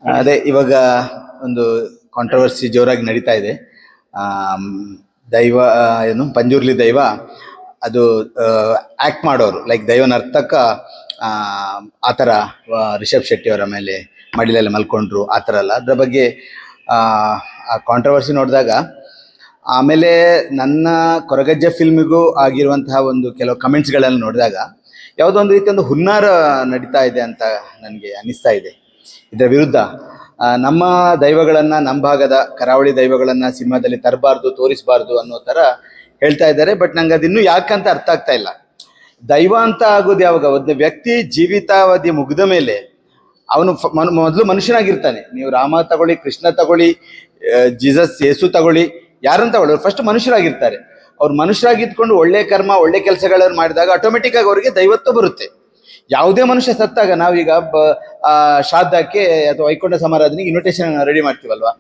ಅದೇ ಇವಾಗ ಒಂದು ಕಾಂಟ್ರವರ್ಸಿ ಜೋರಾಗಿ ನಡೀತಾ ಇದೆ. ಆಮ್, ದೈವ ಏನು ಪಂಜುರ್ಲಿ ದೈವ ಅದು ಆಕ್ಟ್ ಮಾಡೋರು ಲೈಕ್ ದೈವ ನರ್ತಕ ಆ ಆ ಥರ ರಿಷಬ್ ಶೆಟ್ಟಿ ಅವರ ಮೇಲೆ ಮಡಿಲಲ್ಲಿ ಮಲ್ಕೊಂಡ್ರು ಆ ಥರ ಅಲ್ಲ. ಅದ್ರ ಬಗ್ಗೆ ಆ ಕಾಂಟ್ರವರ್ಸಿ ನೋಡಿದಾಗ ಆಮೇಲೆ ನನ್ನ ಕೊರಗಜ್ಜ ಫಿಲ್ಮಿಗೂ ಆಗಿರುವಂತಹ ಒಂದು ಕೆಲವು ಕಮೆಂಟ್ಸ್ಗಳನ್ನು ನೋಡಿದಾಗ ಯಾವುದೋ ಒಂದು ರೀತಿ ಒಂದು ಹುನ್ನಾರ ನಡೀತಾ ಇದೆ ಅಂತ ನನಗೆ ಅನ್ನಿಸ್ತಾ ಇದೆ. ಇದರ ವಿರುದ್ಧ ನಮ್ಮ ದೈವಗಳನ್ನ, ನಮ್ಮ ಭಾಗದ ಕರಾವಳಿ ದೈವಗಳನ್ನ ಸಿನಿಮಾದಲ್ಲಿ ತರಬಾರ್ದು, ತೋರಿಸಬಾರ್ದು ಅನ್ನೋ ತರ ಹೇಳ್ತಾ ಇದ್ದಾರೆ. ಬಟ್ ನಂಗೆ ಅದಿನ್ನೂ ಯಾಕಂತ ಅರ್ಥ ಆಗ್ತಾ ಇಲ್ಲ. ದೈವ ಅಂತ ಆಗೋದು ಯಾವಾಗ? ಒಂದು ವ್ಯಕ್ತಿ ಜೀವಿತಾವಧಿ ಮುಗಿದ ಮೇಲೆ ಅವನು ಮೊದಲು ಮನುಷ್ಯನಾಗಿರ್ತಾನೆ. ನೀವು ರಾಮ ತಗೊಳ್ಳಿ, ಕೃಷ್ಣ ತಗೊಳ್ಳಿ, ಜೀಸಸ್ ಯೇಸು ತಗೊಳ್ಳಿ, ಯಾರನ್ನ ತಗೊಳ್ಳಿ, ಫಸ್ಟ್ ಮನುಷ್ಯರಾಗಿರ್ತಾರೆ. ಅವ್ರು ಮನುಷ್ಯರಾಗಿದ್ಕೊಂಡು ಒಳ್ಳೆ ಕರ್ಮ, ಒಳ್ಳೆ ಕೆಲಸಗಳನ್ನು ಮಾಡಿದಾಗ ಆಟೋಮೆಟಿಕ್ ಆಗಿ ಅವರಿಗೆ ದೈವತ್ವ ಬರುತ್ತೆ. ಯಾವುದೇ ಮನುಷ್ಯ ಸತ್ತಾಗ ನಾವೀಗ ಶ್ರಾದ್ದಕ್ಕೆ ಅಥವಾ ವೈಕುಂಠ ಸಮಾರಾಧನೆಗೆ ಇನ್ವಿಟೇಷನ್ ರೆಡಿ ಮಾಡ್ತೀವಲ್ವಾ,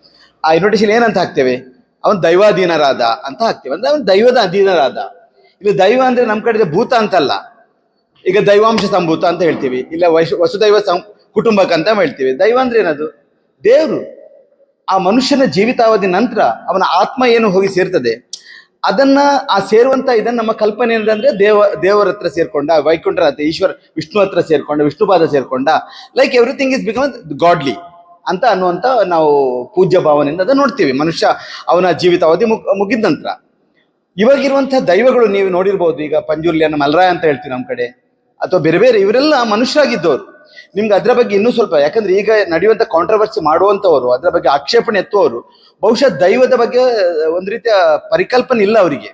ಆ ಇನ್ವಿಟೇಷನ್ ಏನಂತ ಹಾಕ್ತೇವೆ? ಅವನು ದೈವಾಧೀನರಾದ ಅಂತ ಹಾಕ್ತೇವೆ. ಅಂದ್ರೆ ಅವನು ದೈವದ ಅಧೀನರಾದ. ಇಲ್ಲಿ ದೈವ ಅಂದ್ರೆ ನಮ್ಮ ಕಡೆ ಭೂತ ಅಂತಲ್ಲ. ಈಗ ದೈವಾಂಶ ಸಂಭೂತ ಅಂತ ಹೇಳ್ತೀವಿ, ಇಲ್ಲ ವಸುದೈವ ಕುಟುಂಬಕ ಅಂತ ಹೇಳ್ತೀವಿ. ದೈವ ಅಂದ್ರೆ ಏನದು? ದೇವರು. ಆ ಮನುಷ್ಯನ ಜೀವಿತಾವಧಿ ನಂತರ ಅವನ ಆತ್ಮ ಏನು ಹೋಗಿ ಸೇರ್ತದೆ, ಅದನ್ನ ಆ ಸೇರುವಂತ ಇದನ್ನ ನಮ್ಮ ಕಲ್ಪನೆ ಏನಂದ್ರೆ ದೇವರ ಹತ್ರ ಸೇರ್ಕೊಂಡ, ವೈಕುಂಠರ ಹತ್ರ, ಈಶ್ವರ ವಿಷ್ಣು ಹತ್ರ ಸೇರ್ಕೊಂಡ, ವಿಷ್ಣುಪಾದ ಸೇರ್ಕೊಂಡ, like everything is become godly ಅಂತ ಅನ್ನುವಂತ ನಾವು ಪೂಜ್ಯ ಭಾವನೆಯಿಂದ ಅದನ್ನ ನೋಡ್ತೀವಿ. ಮನುಷ್ಯ ಅವನ ಜೀವಿತಾವಧಿ ಮುಗಿದ ನಂತರ ಇವಾಗಿರುವಂತಹ ದೈವಗಳು ನೀವು ನೋಡಿರ್ಬೋದು. ಈಗ ಪಂಜುರ್ಲಿಯನ್ನು ಮಲ್ರಾಯ ಅಂತ ಹೇಳ್ತೀವಿ ನಮ್ಮ ಕಡೆ, ಅಥವಾ ಬೇರೆ ಬೇರೆ, ಇವರೆಲ್ಲ ಮನುಷ್ಯರಾಗಿದ್ದವರು. ನಿಮ್ಗೆ ಅದ್ರ ಬಗ್ಗೆ ಇನ್ನೂ ಸ್ವಲ್ಪ, ಯಾಕಂದ್ರೆ ಈಗ ನಡೆಯುವಂತ ಕಾಂಟ್ರವರ್ಸಿ ಮಾಡುವಂತವರು, ಅದ್ರ ಬಗ್ಗೆ ಆಕ್ಷೇಪಣೆ ಎತ್ತುವವರು ಬಹುಶಃ ದೈವದ ಬಗ್ಗೆ ಒಂದು ರೀತಿಯ ಪರಿಕಲ್ಪನೆ ಇಲ್ಲ ಅವರಿಗೆ.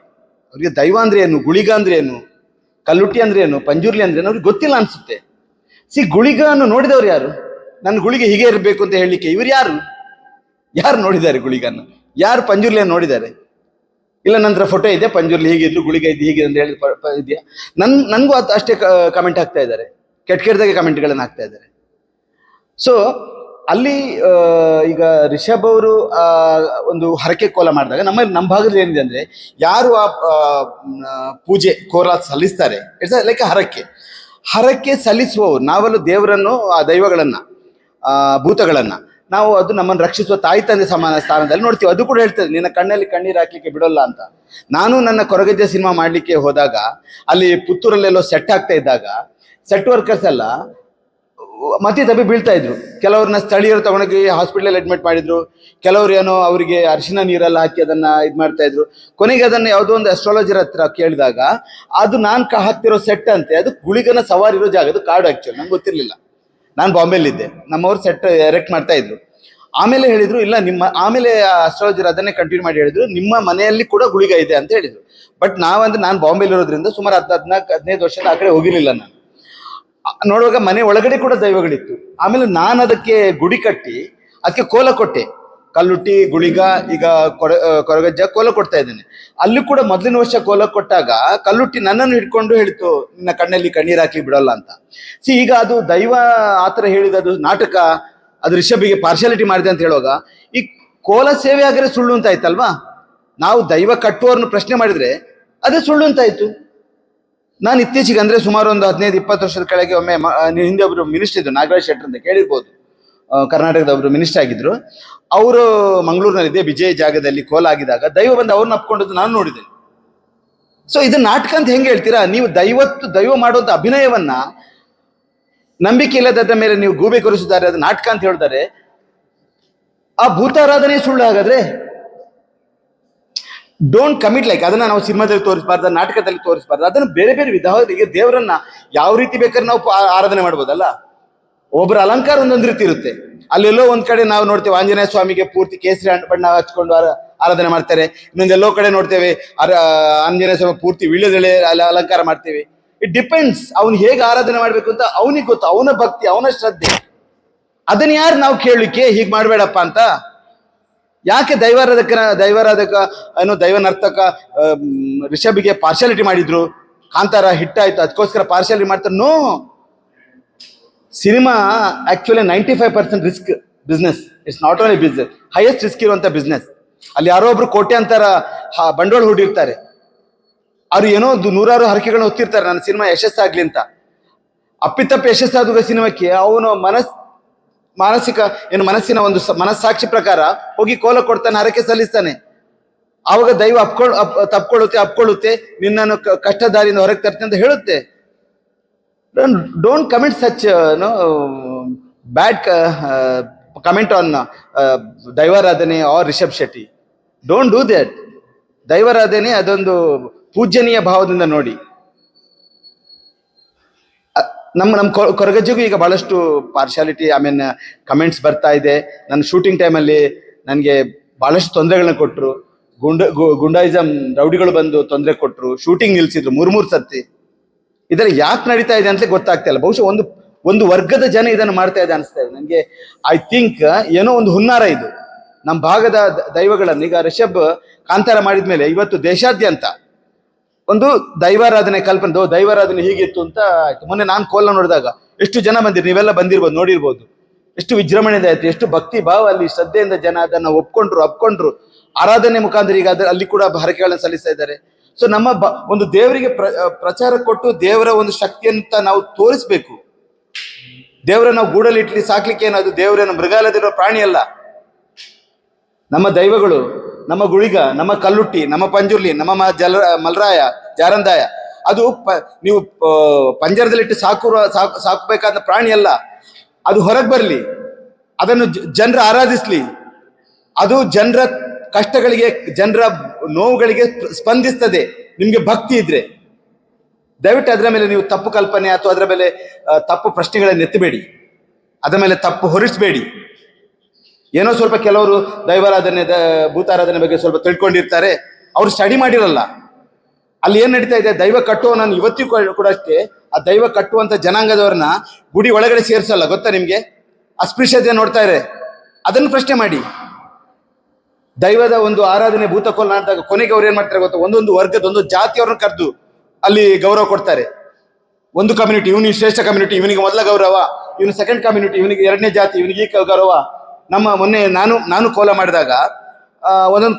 ಅವರಿಗೆ ದೈವ ಅಂದ್ರೆ ಏನು, ಗುಳಿಗ ಅಂದ್ರೆ ಏನು, ಕಲ್ಲುಟ್ಟಿ ಅಂದ್ರೆ ಏನು, ಪಂಜುರ್ಲಿ ಅಂದ್ರೆ ಏನು ಅವ್ರಿಗೆ ಗೊತ್ತಿಲ್ಲ ಅನ್ಸುತ್ತೆ. ಗುಳಿಗನ್ನು ನೋಡಿದವ್ರು ಯಾರು? ನನ್ನ ಗುಳಿಗೆ ಹೀಗೆ ಇರಬೇಕು ಅಂತ ಹೇಳಲಿಕ್ಕೆ ಇವ್ರು ಯಾರು? ಯಾರು ನೋಡಿದ್ದಾರೆ ಗುಳಿಗನ್ನು? ಯಾರು ಪಂಜುರ್ಲಿಯನ್ನು ನೋಡಿದ್ದಾರೆ? ಇಲ್ಲ ನಂತರ ಫೋಟೋ ಇದೆ, ಪಂಜುರ್ಲಿ ಹೀಗಿದ್ರು, ಗುಳಿಗ ಇದೆ ಹೀಗೆ ಅಂತ ಹೇಳಿ ಇದೆಯಾ? ನನ್ಗೂ ಅಷ್ಟೇ ಕಮೆಂಟ್ ಹಾಕ್ತಾ ಇದ್ದಾರೆ, ಕೆಟ್ಟದಾಗೆ ಕಮೆಂಟ್ಗಳನ್ನು ಹಾಕ್ತಾ ಇದ್ದಾರೆ. ಸೊ ಅಲ್ಲಿ ಈಗ ರಿಷಬ್ ಅವರು ಒಂದು ಹರಕೆ ಕೋಲ ಮಾಡಿದಾಗ ನಮ್ಮ ಭಾಗದಲ್ಲಿ ಏನಿದೆ ಅಂದ್ರೆ, ಯಾರು ಆ ಪೂಜೆ ಕೋಲ ಸಲ್ಲಿಸ್ತಾರೆ, ಇಟ್ಸ್ ಲೈಕ್ ಹರಕೆ ಸಲ್ಲಿಸುವವರು ನಾವೆಲ್ಲ ದೇವರನ್ನು, ಆ ದೈವಗಳನ್ನ, ಭೂತಗಳನ್ನ ನಾವು ಅದು ನಮ್ಮನ್ನು ರಕ್ಷಿಸುವ ತಾಯಿ ತಂದೆ ಸಮಾನ ಸ್ಥಾನದಲ್ಲಿ ನೋಡ್ತೀವಿ. ಅದು ಕೂಡ ಹೇಳ್ತದೆ, ನಿನ್ನ ಕಣ್ಣಲ್ಲಿ ಕಣ್ಣೀರು ಹಾಕ್ಲಿಕ್ಕೆ ಬಿಡೋಲ್ಲ ಅಂತ. ನಾನು ನನ್ನ ಕೊರಗಜ್ಜೆ ಸಿನಿಮಾ ಮಾಡ್ಲಿಕ್ಕೆ ಹೋದಾಗ ಅಲ್ಲಿ ಪುತ್ತೂರಲ್ಲೆಲ್ಲೋ ಸೆಟ್ ಆಗ್ತಾ ಇದ್ದಾಗ ಸೆಟ್ ವರ್ಕರ್ಸ್ ಎಲ್ಲ ಮತ್ತೆ ತಪ್ಪಿ ಬೀಳ್ತಾ ಇದ್ರು. ಕೆಲವ್ರನ್ನ ಸ್ಥಳೀಯರು ತಗೊಂಡೋಗಿ ಹಾಸ್ಪಿಟಲ್ ಅಡ್ಮಿಟ್ ಮಾಡಿದ್ರು, ಕೆಲವ್ರು ಏನೋ ಅವರಿಗೆ ಅರಿಶಿನ ನೀರೆಲ್ಲ ಹಾಕಿ ಅದನ್ನ ಇದು ಮಾಡ್ತಾ ಇದ್ರು. ಕೊನೆಗೆ ಅದನ್ನ ಯಾವುದೋ ಒಂದು ಅಸ್ಟ್ರಾಲಜರ್ ಹತ್ರ ಕೇಳಿದಾಗ ಅದು ನಾನು ಹಾಕ್ತಿರೋ ಸೆಟ್ ಅಂತೆ, ಅದು ಗುಳಿಗನ ಸವಾರಿರೋ ಜಾಗ, ಅದು ಕಾಡು. ಆಕ್ಚುಲಿ ನಂಗೆ ಗೊತ್ತಿರ್ಲಿಲ್ಲ, ನಾನು ಬಾಂಬೆಲಿದ್ದೆ, ನಮ್ಮವ್ರು ಸೆಟ್ ಎರೆಕ್ಟ್ ಮಾಡ್ತಾ ಇದ್ರು. ಆಮೇಲೆ ಹೇಳಿದ್ರು ಇಲ್ಲ ಆಮೇಲೆ ಅಸ್ಟ್ರಾಲಜರ್ ಅದನ್ನೇ ಕಂಟಿನ್ಯೂ ಮಾಡಿ ಹೇಳಿದ್ರು, ನಿಮ್ಮ ಮನೆಯಲ್ಲಿ ಕೂಡ ಗುಳಿಗ ಇದೆ ಅಂತ ಹೇಳಿದ್ರು. ಬಟ್ ನಾನು ಬಾಂಬೆಲಿ ಇರೋದ್ರಿಂದ ಸುಮಾರು 14-15 ವರ್ಷದ ಆ ಕಡೆ ಹೋಗಿರ್ಲಿಲ್ಲ. ನಾನು ನೋಡುವಾಗ ಮನೆ ಒಳಗಡೆ ಕೂಡ ದೈವಗಳಿತ್ತು. ಆಮೇಲೆ ನಾನು ಅದಕ್ಕೆ ಗುಡಿ ಕಟ್ಟಿ ಅದಕ್ಕೆ ಕೋಲ ಕೊಟ್ಟೆ, ಕಲ್ಲುಟ್ಟಿ, ಗುಳಿಗ, ಈಗ ಕೊರಗಜ್ಜ ಕೋಲ ಕೊಡ್ತಾ ಇದ್ದೇನೆ. ಅಲ್ಲಿ ಕೂಡ ಮೊದಲಿನ ವರ್ಷ ಕೋಲ ಕೊಟ್ಟಾಗ ಕಲ್ಲುಟ್ಟಿ ನನ್ನನ್ನು ಹಿಡ್ಕೊಂಡು ಹೇಳಿತು, ನಿನ್ನ ಕಣ್ಣಲ್ಲಿ ಕಣ್ಣೀರ್ ಹಾಕಿ ಬಿಡೋಲ್ಲ ಅಂತ. ಈಗ ಅದು ದೈವ ಆತರ ಹೇಳಿದ, ಅದು ನಾಟಕ, ಅದು ರಿಷಬಿಗೆ ಪಾರ್ಶಾಲಿಟಿ ಮಾಡಿದೆ ಅಂತ ಹೇಳುವಾಗ ಈ ಕೋಲ ಸೇವೆ ಆಗಿದ್ರೆ ಸುಳ್ಳು ಅಂತ ಆಯ್ತಲ್ವಾ? ನಾವು ದೈವ ಕಟ್ಟುವವ್ರನ್ನ ಪ್ರಶ್ನೆ ಮಾಡಿದ್ರೆ ಅದೇ ಸುಳ್ಳು ಅಂತ ಆಯ್ತು. ನಾನು ಇತ್ತೀಚೆಗೆ ಅಂದ್ರೆ ಸುಮಾರು ಒಂದು 15-20 ವರ್ಷದ ಕೆಳಗೆ ಒಮ್ಮೆ ಹಿಂದೆ ಒಬ್ರು ಮಿನಿಸ್ಟರ್ ಇದ್ರು, ನಾಗರಾಜ್ ಶೆಟ್ಟರ್ ಅಂತ ಕೇಳಿರ್ಬೋದು, ಕರ್ನಾಟಕದ ಒಬ್ರು ಮಿನಿಸ್ಟರ್ ಆಗಿದ್ರು. ಅವರು ಮಂಗಳೂರಿನಲ್ಲಿದೆ ವಿಜಯ್ ಜಾಗದಲ್ಲಿ ಕೋಲ ಆಗಿದಾಗ ದೈವ ಬಂದು ಅವ್ರನ್ನ ಅಪ್ಕೊಂಡದ್ದು ನಾನು ನೋಡಿದ್ದೇನೆ. ಸೊ ಇದು ನಾಟಕ ಅಂತ ಹೆಂಗೆ ಹೇಳ್ತೀರಾ ನೀವು? ದೈವ ಮಾಡುವಂತ ಅಭಿನಯವನ್ನ ನಂಬಿಕೆ ಇಲ್ಲದ ಮೇಲೆ ನೀವು ಗೂಬೆ ಕೊರಿಸಿದ್ದಾರೆ, ಅದು ನಾಟಕ ಅಂತ ಹೇಳ್ತಾರೆ. ಆ ಭೂತಾರಾಧನೆ ಸುಳ್ಳು ಹಾಗಾದ್ರೆ. ಡೋಂಟ್ ಕಮಿಟ್ ಲೈಕ್ ಅದನ್ನ ನಾವು ಸಿನಿಮಾದಲ್ಲಿ ತೋರಿಸಬಾರ್ದು, ನಾಟಕದಲ್ಲಿ ತೋರಿಸಬಾರ್ದು. ಅದನ್ನು ಬೇರೆ ಬೇರೆ ವಿಧವಾಗಿ ದೇವರನ್ನ ಯಾವ ರೀತಿ ಬೇಕಾದ್ರೆ ನಾವು ಆರಾಧನೆ ಮಾಡ್ಬೋದಲ್ಲ. ಒಬ್ಬರ ಅಲಂಕಾರ ಒಂದೊಂದು ರೀತಿ ಇರುತ್ತೆ. ಅಲ್ಲೆಲ್ಲೋ ಒಂದ್ ಕಡೆ ನಾವು ನೋಡ್ತೇವೆ ಆಂಜನೇಯ ಸ್ವಾಮಿಗೆ ಪೂರ್ತಿ ಕೇಸರಿ ಬಣ್ಣ ಹಚ್ಕೊಂಡು ಆರಾಧನೆ ಮಾಡ್ತಾರೆ. ಇನ್ನೊಂದೆಲ್ಲೋ ಕಡೆ ನೋಡ್ತೇವೆ ಆಂಜನೇಯ ಸ್ವಾಮಿ ಪೂರ್ತಿ ವೀಳ್ಯದೆಲೆ ಅಲಂಕಾರ ಮಾಡ್ತೇವೆ. ಇಟ್ ಡಿಪೆಂಡ್ಸ್, ಅವ್ನು ಹೇಗೆ ಆರಾಧನೆ ಮಾಡ್ಬೇಕು ಅಂತ ಅವನಿಗೆ ಗೊತ್ತು, ಅವನ ಭಕ್ತಿ, ಅವನ ಶ್ರದ್ಧೆ. ಅದನ್ನ ಯಾರು ನಾವು ಕೇಳಲಿಕ್ಕೆ ಹೀಗೆ ಮಾಡ್ಬೇಡಪ್ಪ ಅಂತ? ಯಾಕೆ ದೈವಾರಾಧಕ ಏನೋ ದೈವ ನರ್ತಕ ರಿಷಬಿಗೆ ಪಾರ್ಶಾಲಿಟಿ ಮಾಡಿದ್ರು? ಕಾಂತಾರ ಹಿಟ್ ಆಯ್ತು ಅದಕ್ಕೋಸ್ಕರ ಪಾರ್ಶಾಲಿಟಿ ಮಾಡ್ತಾರೆ? No. Cinema actually 95% risk business. It's not only business, highest risk ಇರುವಂತ ಬಿಸ್ನೆಸ್. ಅಲ್ಲಿ ಯಾರೋ ಒಬ್ರು ಕೋಟ್ಯಾಂತರ ಬಂಡವಾಳ ಹೂಡಿರ್ತಾರೆ, ಅವ್ರು ಏನೋ ನೂರಾರು ಹರಕೆಗಳನ್ನ ಹೊತ್ತಿರ್ತಾರೆ ನನ್ನ ಸಿನಿಮಾ ಯಶಸ್ಸಾಗ್ಲಿ ಅಂತ. ಅಪ್ಪಿತಪ್ಪಿ ಯಶಸ್ಸಾದ ಸಿನಿಮಾಕ್ಕೆ ಅವನು ಮಾನಸಿಕ ಏನು ಮನಸ್ಸಿನ ಒಂದು ಮನಸ್ಸಾಕ್ಷಿ ಪ್ರಕಾರ ಹೋಗಿ ಕೋಲ ಕೊಡ್ತಾನೆ, ಹರಕೆ ಸಲ್ಲಿಸ್ತಾನೆ. ಆವಾಗ ದೈವ ತಪ್ಕೊಳ್ಳುತ್ತೆ, ನಿನ್ನನ್ನು ಕಷ್ಟ ದಾರಿಯಿಂದ ಹೊರಗೆ ತರ್ತೇನೆ ಅಂತ ಹೇಳುತ್ತೆ. Don't comment such bad comment on ದೈವಾರಾಧನೆ or Rishab Shetty. Don't do that. ದೈವಾರಾಧನೆ ಅದೊಂದು ಪೂಜ್ಯನೀಯ ಭಾವದಿಂದ ನೋಡಿ. ನಮ್ಮ ಕೊರಗಜ್ಜಿಗೂ ಈಗ ಬಹಳಷ್ಟು ಪಾರ್ಶಾಲಿಟಿ ಕಮೆಂಟ್ಸ್ ಬರ್ತಾ ಇದೆ. ನನ್ನ ಶೂಟಿಂಗ್ ಟೈಮಲ್ಲಿ ನನಗೆ ಬಹಳಷ್ಟು ತೊಂದರೆಗಳನ್ನ ಕೊಟ್ಟರು. ಗುಂಡಾಯಿಸಮ್ ರೌಡಿಗಳು ಬಂದು ತೊಂದರೆ ಕೊಟ್ಟರು, ಶೂಟಿಂಗ್ ನಿಲ್ಸಿದ್ರು 3 ಸತಿ. ಇದೆಲ್ಲ ಯಾಕೆ ನಡೀತಾ ಇದೆ ಅಂತ ಗೊತ್ತಾಗ್ತಾ ಇಲ್ಲ. ಬಹುಶಃ ಒಂದು ವರ್ಗದ ಜನ ಇದನ್ನು ಮಾಡ್ತಾ ಇದೆ ಅನಿಸ್ತಾ ಇದೆ ನನಗೆ. ಐ ಥಿಂಕ್ ಏನೋ ಒಂದು ಹುನ್ನಾರ ಇದು. ನಮ್ಮ ಭಾಗದ ದೈವಗಳನ್ನು ಈಗ ರಿಷಬ್ ಕಾಂತಾರ ಮಾಡಿದ್ಮೇಲೆ ಇವತ್ತು ದೇಶಾದ್ಯಂತ ಒಂದು ದೈವಾರಾಧನೆ ಕಲ್ಪನೆ, ದೈವಾರಾಧನೆ ಹೀಗಿತ್ತು ಅಂತ ಆಯ್ತು. ಮೊನ್ನೆ ನಾನು ಕೋಲ ನೋಡಿದಾಗ ಎಷ್ಟು ಜನ ಬಂದಿರು, ನೀವೆಲ್ಲ ಬಂದಿರ್ಬೋದು, ನೋಡಿರ್ಬೋದು. ಎಷ್ಟು ವಿಜೃಂಭಣೆಯಿಂದ ಆಯ್ತು, ಎಷ್ಟು ಭಕ್ತಿ ಭಾವ ಅಲ್ಲಿ, ಶ್ರದ್ಧೆಯಿಂದ ಜನ ಅದನ್ನು ಅಪ್ಕೊಂಡ್ರು. ಆರಾಧನೆ ಮುಖಾಂತರ ಈಗ ಅಲ್ಲಿ ಕೂಡ ಹರಕೆಗಳನ್ನ ಸಲ್ಲಿಸ್ತಾ ಇದ್ದಾರೆ. ಸೊ ನಮ್ಮ ಒಂದು ದೇವರಿಗೆ ಪ್ರಚಾರ ಕೊಟ್ಟು ದೇವರ ಒಂದು ಶಕ್ತಿಯಂತ ನಾವು ತೋರಿಸ್ಬೇಕು. ದೇವರ ನಾವು ಗೂಡಲ್ಲಿ ಇಟ್ಲಿ ಸಾಕ್ಲಿಕ್ಕೆ ಏನದು ದೇವರೇನು ಮೃಗಾಲಯದಲ್ಲಿರೋ ಪ್ರಾಣಿ ಅಲ್ಲ. ನಮ್ಮ ದೈವಗಳು, ನಮ್ಮ ಗುಳಿಗ, ನಮ್ಮ ಕಲ್ಲುಟ್ಟಿ, ನಮ್ಮ ಪಂಜುರ್ಲಿ, ನಮ್ಮ ಮಲ್ರಾಯ, ಜಾರಂದಾಯ, ಅದು ನೀವು ಪಂಜರದಲ್ಲಿಟ್ಟು ಸಾಕಬೇಕಾದ ಪ್ರಾಣಿ ಅಲ್ಲ. ಅದು ಹೊರಗೆ ಬರಲಿ, ಅದನ್ನು ಜನರು ಆರಾಧಿಸ್ಲಿ, ಅದು ಜನರ ಕಷ್ಟಗಳಿಗೆ, ಜನರ ನೋವುಗಳಿಗೆ ಸ್ಪಂದಿಸ್ತದೆ. ನಿಮ್ಗೆ ಭಕ್ತಿ ಇದ್ರೆ ದಯವಿಟ್ಟು ಅದರ ಮೇಲೆ ನೀವು ತಪ್ಪು ಕಲ್ಪನೆ ಅಥವಾ ಅದರ ಮೇಲೆ ತಪ್ಪು ಪ್ರಶ್ನೆಗಳನ್ನು ಎತ್ತಬೇಡಿ, ಅದರ ಮೇಲೆ ತಪ್ಪು ಹೊರಿಸಬೇಡಿ. ಏನೋ ಸ್ವಲ್ಪ ಕೆಲವರು ದೈವಾರಾಧನೆ, ಭೂತಾರಾಧನೆ ಬಗ್ಗೆ ಸ್ವಲ್ಪ ತಿಳ್ಕೊಂಡಿರ್ತಾರೆ, ಅವರು ಸ್ಟಡಿ ಮಾಡಿರಲ್ಲ. ಅಲ್ಲಿ ಏನ್ ನಡೀತಾ ಇದೆ, ದೈವ ಕಟ್ಟುವ, ನಾನು ಇವತ್ತಿಗೂ ಕೂಡ ಅಷ್ಟೇ, ಆ ದೈವ ಕಟ್ಟುವಂತ ಜನಾಂಗದವ್ರನ್ನ ಗುಡಿ ಒಳಗಡೆ ಸೇರಿಸಲ್ಲ. ಗೊತ್ತಾ ನಿಮ್ಗೆ? ಅಸ್ಪೃಶ್ಯತೆ ನೋಡ್ತಾ ಇರೆ, ಅದನ್ನು ಪ್ರಶ್ನೆ ಮಾಡಿ. ದೈವದ ಒಂದು ಆರಾಧನೆ ಭೂತಕೋಲ ಮಾಡಿದಾಗ ಕೊನೆಗೆ ಅವ್ರು ಏನ್ ಮಾಡ್ತಾರೆ ಗೊತ್ತಾ, ಒಂದೊಂದು ವರ್ಗದ ಒಂದು ಜಾತಿಯವ್ರನ್ನ ಕರೆದು ಅಲ್ಲಿ ಗೌರವ ಕೊಡ್ತಾರೆ. ಒಂದು ಕಮ್ಯುನಿಟಿ, ಇವನಿಗೆ ಶ್ರೇಷ್ಠ ಕಮ್ಯುನಿಟಿ, ಇವನಿಗೆ ಮೊದಲ ಗೌರವ, ಇವನು ಸೆಕೆಂಡ್ ಕಮ್ಯುನಿಟಿ, ಇವನಿಗೆ 2ನೇ ಜಾತಿ, ಇವನಿಗೆ ಈ ಗೌರವ. ಮೊನ್ನೆ ನಾನು ಕೋಲ ಮಾಡಿದಾಗ ಒಂದೊಂದು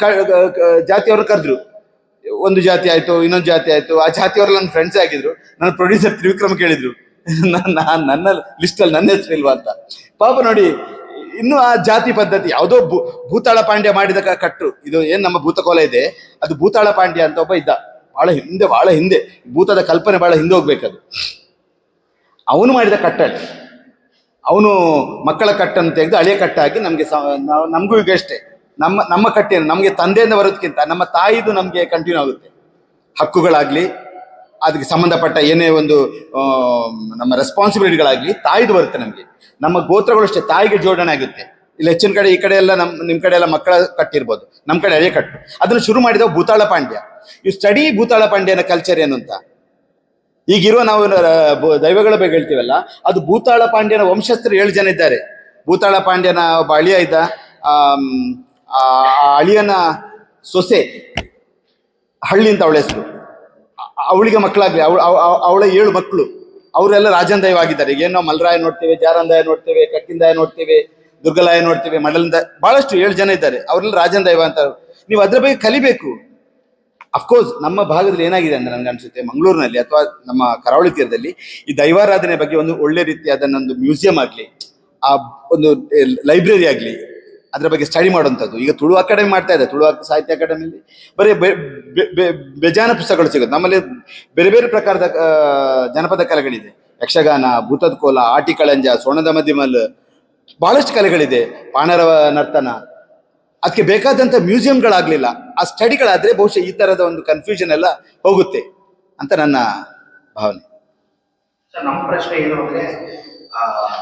ಜಾತಿಯವ್ರನ್ನ ಕರೆದ್ರು. ಒಂದು ಜಾತಿ ಆಯ್ತು, ಇನ್ನೊಂದು ಜಾತಿ ಆಯ್ತು. ಆ ಜಾತಿಯವ್ರು ನನ್ನ ಫ್ರೆಂಡ್ಸೇ ಆಗಿದ್ರು. ನನ್ನ ಪ್ರೊಡ್ಯೂಸರ್ ತ್ರಿವಿಕ್ರಮ್ ಕೇಳಿದ್ರು, ನನ್ನ ಲಿಸ್ಟಲ್ಲಿ ನನ್ನ ಹೆಸರು ಇಲ್ವಾ ಅಂತ. ಪಾಪ ನೋಡಿ, ಇನ್ನು ಆ ಜಾತಿ ಪದ್ಧತಿ ಯಾವುದೋ ಭೂತಾಳ ಪಾಂಡ್ಯ ಮಾಡಿದ ಕಟ್ಟು. ಇದು ಏನ್ ನಮ್ಮ ಭೂತಕೋಲ ಇದೆ, ಅದು ಭೂತಾಳ ಪಾಂಡ್ಯ ಅಂತ ಒಬ್ಬ ಇದ್ದ, ಬಹಳ ಹಿಂದೆ ಭೂತದ ಕಲ್ಪನೆ ಬಹಳ ಹಿಂದೆ ಹೋಗ್ಬೇಕದು. ಅವನು ಮಾಡಿದ ಕಟ್ಟಲ್ಲಿ ಅವನು ಮಕ್ಕಳ ಕಟ್ಟನ್ನು ತೆಗೆದು ಹಳೆಯ ಕಟ್ಟಾಗಿ ನಮಗೂ ಈಗ ಅಷ್ಟೇ, ನಮ್ಮ ಕಟ್ಟೆಯನ್ನು ನಮಗೆ ತಂದೆಯಿಂದ ಬರೋದಕ್ಕಿಂತ ನಮ್ಮ ತಾಯಿದು ನಮಗೆ ಕಂಟಿನ್ಯೂ ಆಗುತ್ತೆ. ಹಕ್ಕುಗಳಾಗ್ಲಿ, ಅದಕ್ಕೆ ಸಂಬಂಧಪಟ್ಟ ಏನೇ ಒಂದು ನಮ್ಮ ರೆಸ್ಪಾನ್ಸಿಬಿಲಿಟಿಗಳಾಗ್ಲಿ ತಾಯಿದು ಬರುತ್ತೆ ನಮಗೆ. ನಮ್ಮ ಗೋತ್ರಗಳು ಅಷ್ಟೇ ತಾಯಿಗೆ ಜೋಡಣೆ ಆಗುತ್ತೆ. ಇಲ್ಲಿ ಹೆಚ್ಚಿನ ಕಡೆ, ಈ ಕಡೆ ಎಲ್ಲ ನಿಮ್ಮ ಕಡೆ ಎಲ್ಲ ಮಕ್ಕಳ ಕಟ್ಟಿರ್ಬೋದು, ನಮ್ಮ ಕಡೆ ಹಳೆ ಕಟ್ಟು. ಅದನ್ನು ಶುರು ಮಾಡಿದವ ಭೂತಾಳ ಪಾಂಡ್ಯ. ಈ ಸ್ಟಡಿ ಭೂತಾಳ ಪಾಂಡ್ಯನ ಕಲ್ಚರ್ ಏನು ಅಂತ. ಈಗಿರುವ ನಾವು ದೈವಗಳ ಬಗ್ಗೆ ಹೇಳ್ತೀವಲ್ಲ, ಅದು ಭೂತಾಳ ಪಾಂಡ್ಯನ ವಂಶಸ್ಥರು 7 ಜನ ಇದ್ದಾರೆ. ಭೂತಾಳ ಪಾಂಡ್ಯನ ಒಬ್ಬ ಅಳಿಯ ಇದ್ದ, ಆ ಅಳಿಯನ ಸೊಸೆ ಹಳ್ಳಿ ಅಂತ ಅವಳ ಹೆಸರು. ಅವಳಿಗೆ ಮಕ್ಕಳಾಗ್ಲಿ, ಅವಳ 7 ಮಕ್ಕಳು, ಅವರೆಲ್ಲ ರಾಜನ್ ದೈವ ಆಗಿದ್ದಾರೆ. ಈಗ ನಾವು ಮಲ್ರಾಯ ನೋಡ್ತೇವೆ, ಜಾರಂದಾಯ ನೋಡ್ತೇವೆ, ಕಕ್ಕಿಂದಾಯ ನೋಡ್ತೇವೆ, ದುರ್ಗಲಾಯ ನೋಡ್ತೇವೆ, ಮಂಡಲಿಂದ ಬಹಳಷ್ಟು 7 ಜನ ಇದ್ದಾರೆ. ಅವರೆಲ್ಲ ರಾಜನ್ ದೈವ ಅಂತ. ನೀವು ಅದ್ರ ಬಗ್ಗೆ ಕಲಿಬೇಕು. ಅಫ್ಕೋರ್ಸ್ ನಮ್ಮ ಭಾಗದಲ್ಲಿ ಏನಾಗಿದೆ ಅಂದ್ರೆ ನನಗೆ ಅನ್ಸುತ್ತೆ, ಮಂಗಳೂರಿನಲ್ಲಿ ಅಥವಾ ನಮ್ಮ ಕರಾವಳಿ ತೀರದಲ್ಲಿ ಈ ದೈವಾರಾಧನೆ ಬಗ್ಗೆ ಒಂದು ಒಳ್ಳೆ ರೀತಿಯಾದನ್ನೊಂದು ಮ್ಯೂಸಿಯಂ ಆಗಲಿ, ಆ ಒಂದು ಲೈಬ್ರರಿ ಆಗಲಿ, ಅದರ ಬಗ್ಗೆ ಸ್ಟಡಿ ಮಾಡುವಂಥದ್ದು. ಈಗ ತುಳು ಅಕಾಡೆಮಿ ಮಾಡ್ತಾ ಇದೆ, ತುಳು ಸಾಹಿತ್ಯ ಅಕಾಡೆಮಿಯಲ್ಲಿ ಬರೀ ಬೇಜಾನ ಪುಸ್ತಕಗಳು ಸಿಗುತ್ತೆ. ನಮ್ಮಲ್ಲಿ ಬೇರೆ ಬೇರೆ ಪ್ರಕಾರದ ಜನಪದ ಕಲೆಗಳಿದೆ. ಯಕ್ಷಗಾನ, ಭೂತದ ಕೋಲ, ಆಟಿಕಳಂಜ, ಸೋಣದ ಮದಿಮಲ್, ಬಹಳಷ್ಟು ಕಲೆಗಳಿದೆ, ಪಾಣರವ ನರ್ತನ. ಅದಕ್ಕೆ ಬೇಕಾದಂಥ ಮ್ಯೂಸಿಯಂಗಳಾಗಲಿಲ್ಲ. ಆ ಸ್ಟಡಿಗಳಾದರೆ ಬಹುಶಃ ಈ ಥರದ ಒಂದು ಕನ್ಫ್ಯೂಷನ್ ಎಲ್ಲ ಹೋಗುತ್ತೆ ಅಂತ ನನ್ನ ಭಾವನೆ. ಸರ್, ನಮ್ಮ ಪ್ರಶ್ನೆ ಏನು ಅಂದರೆ,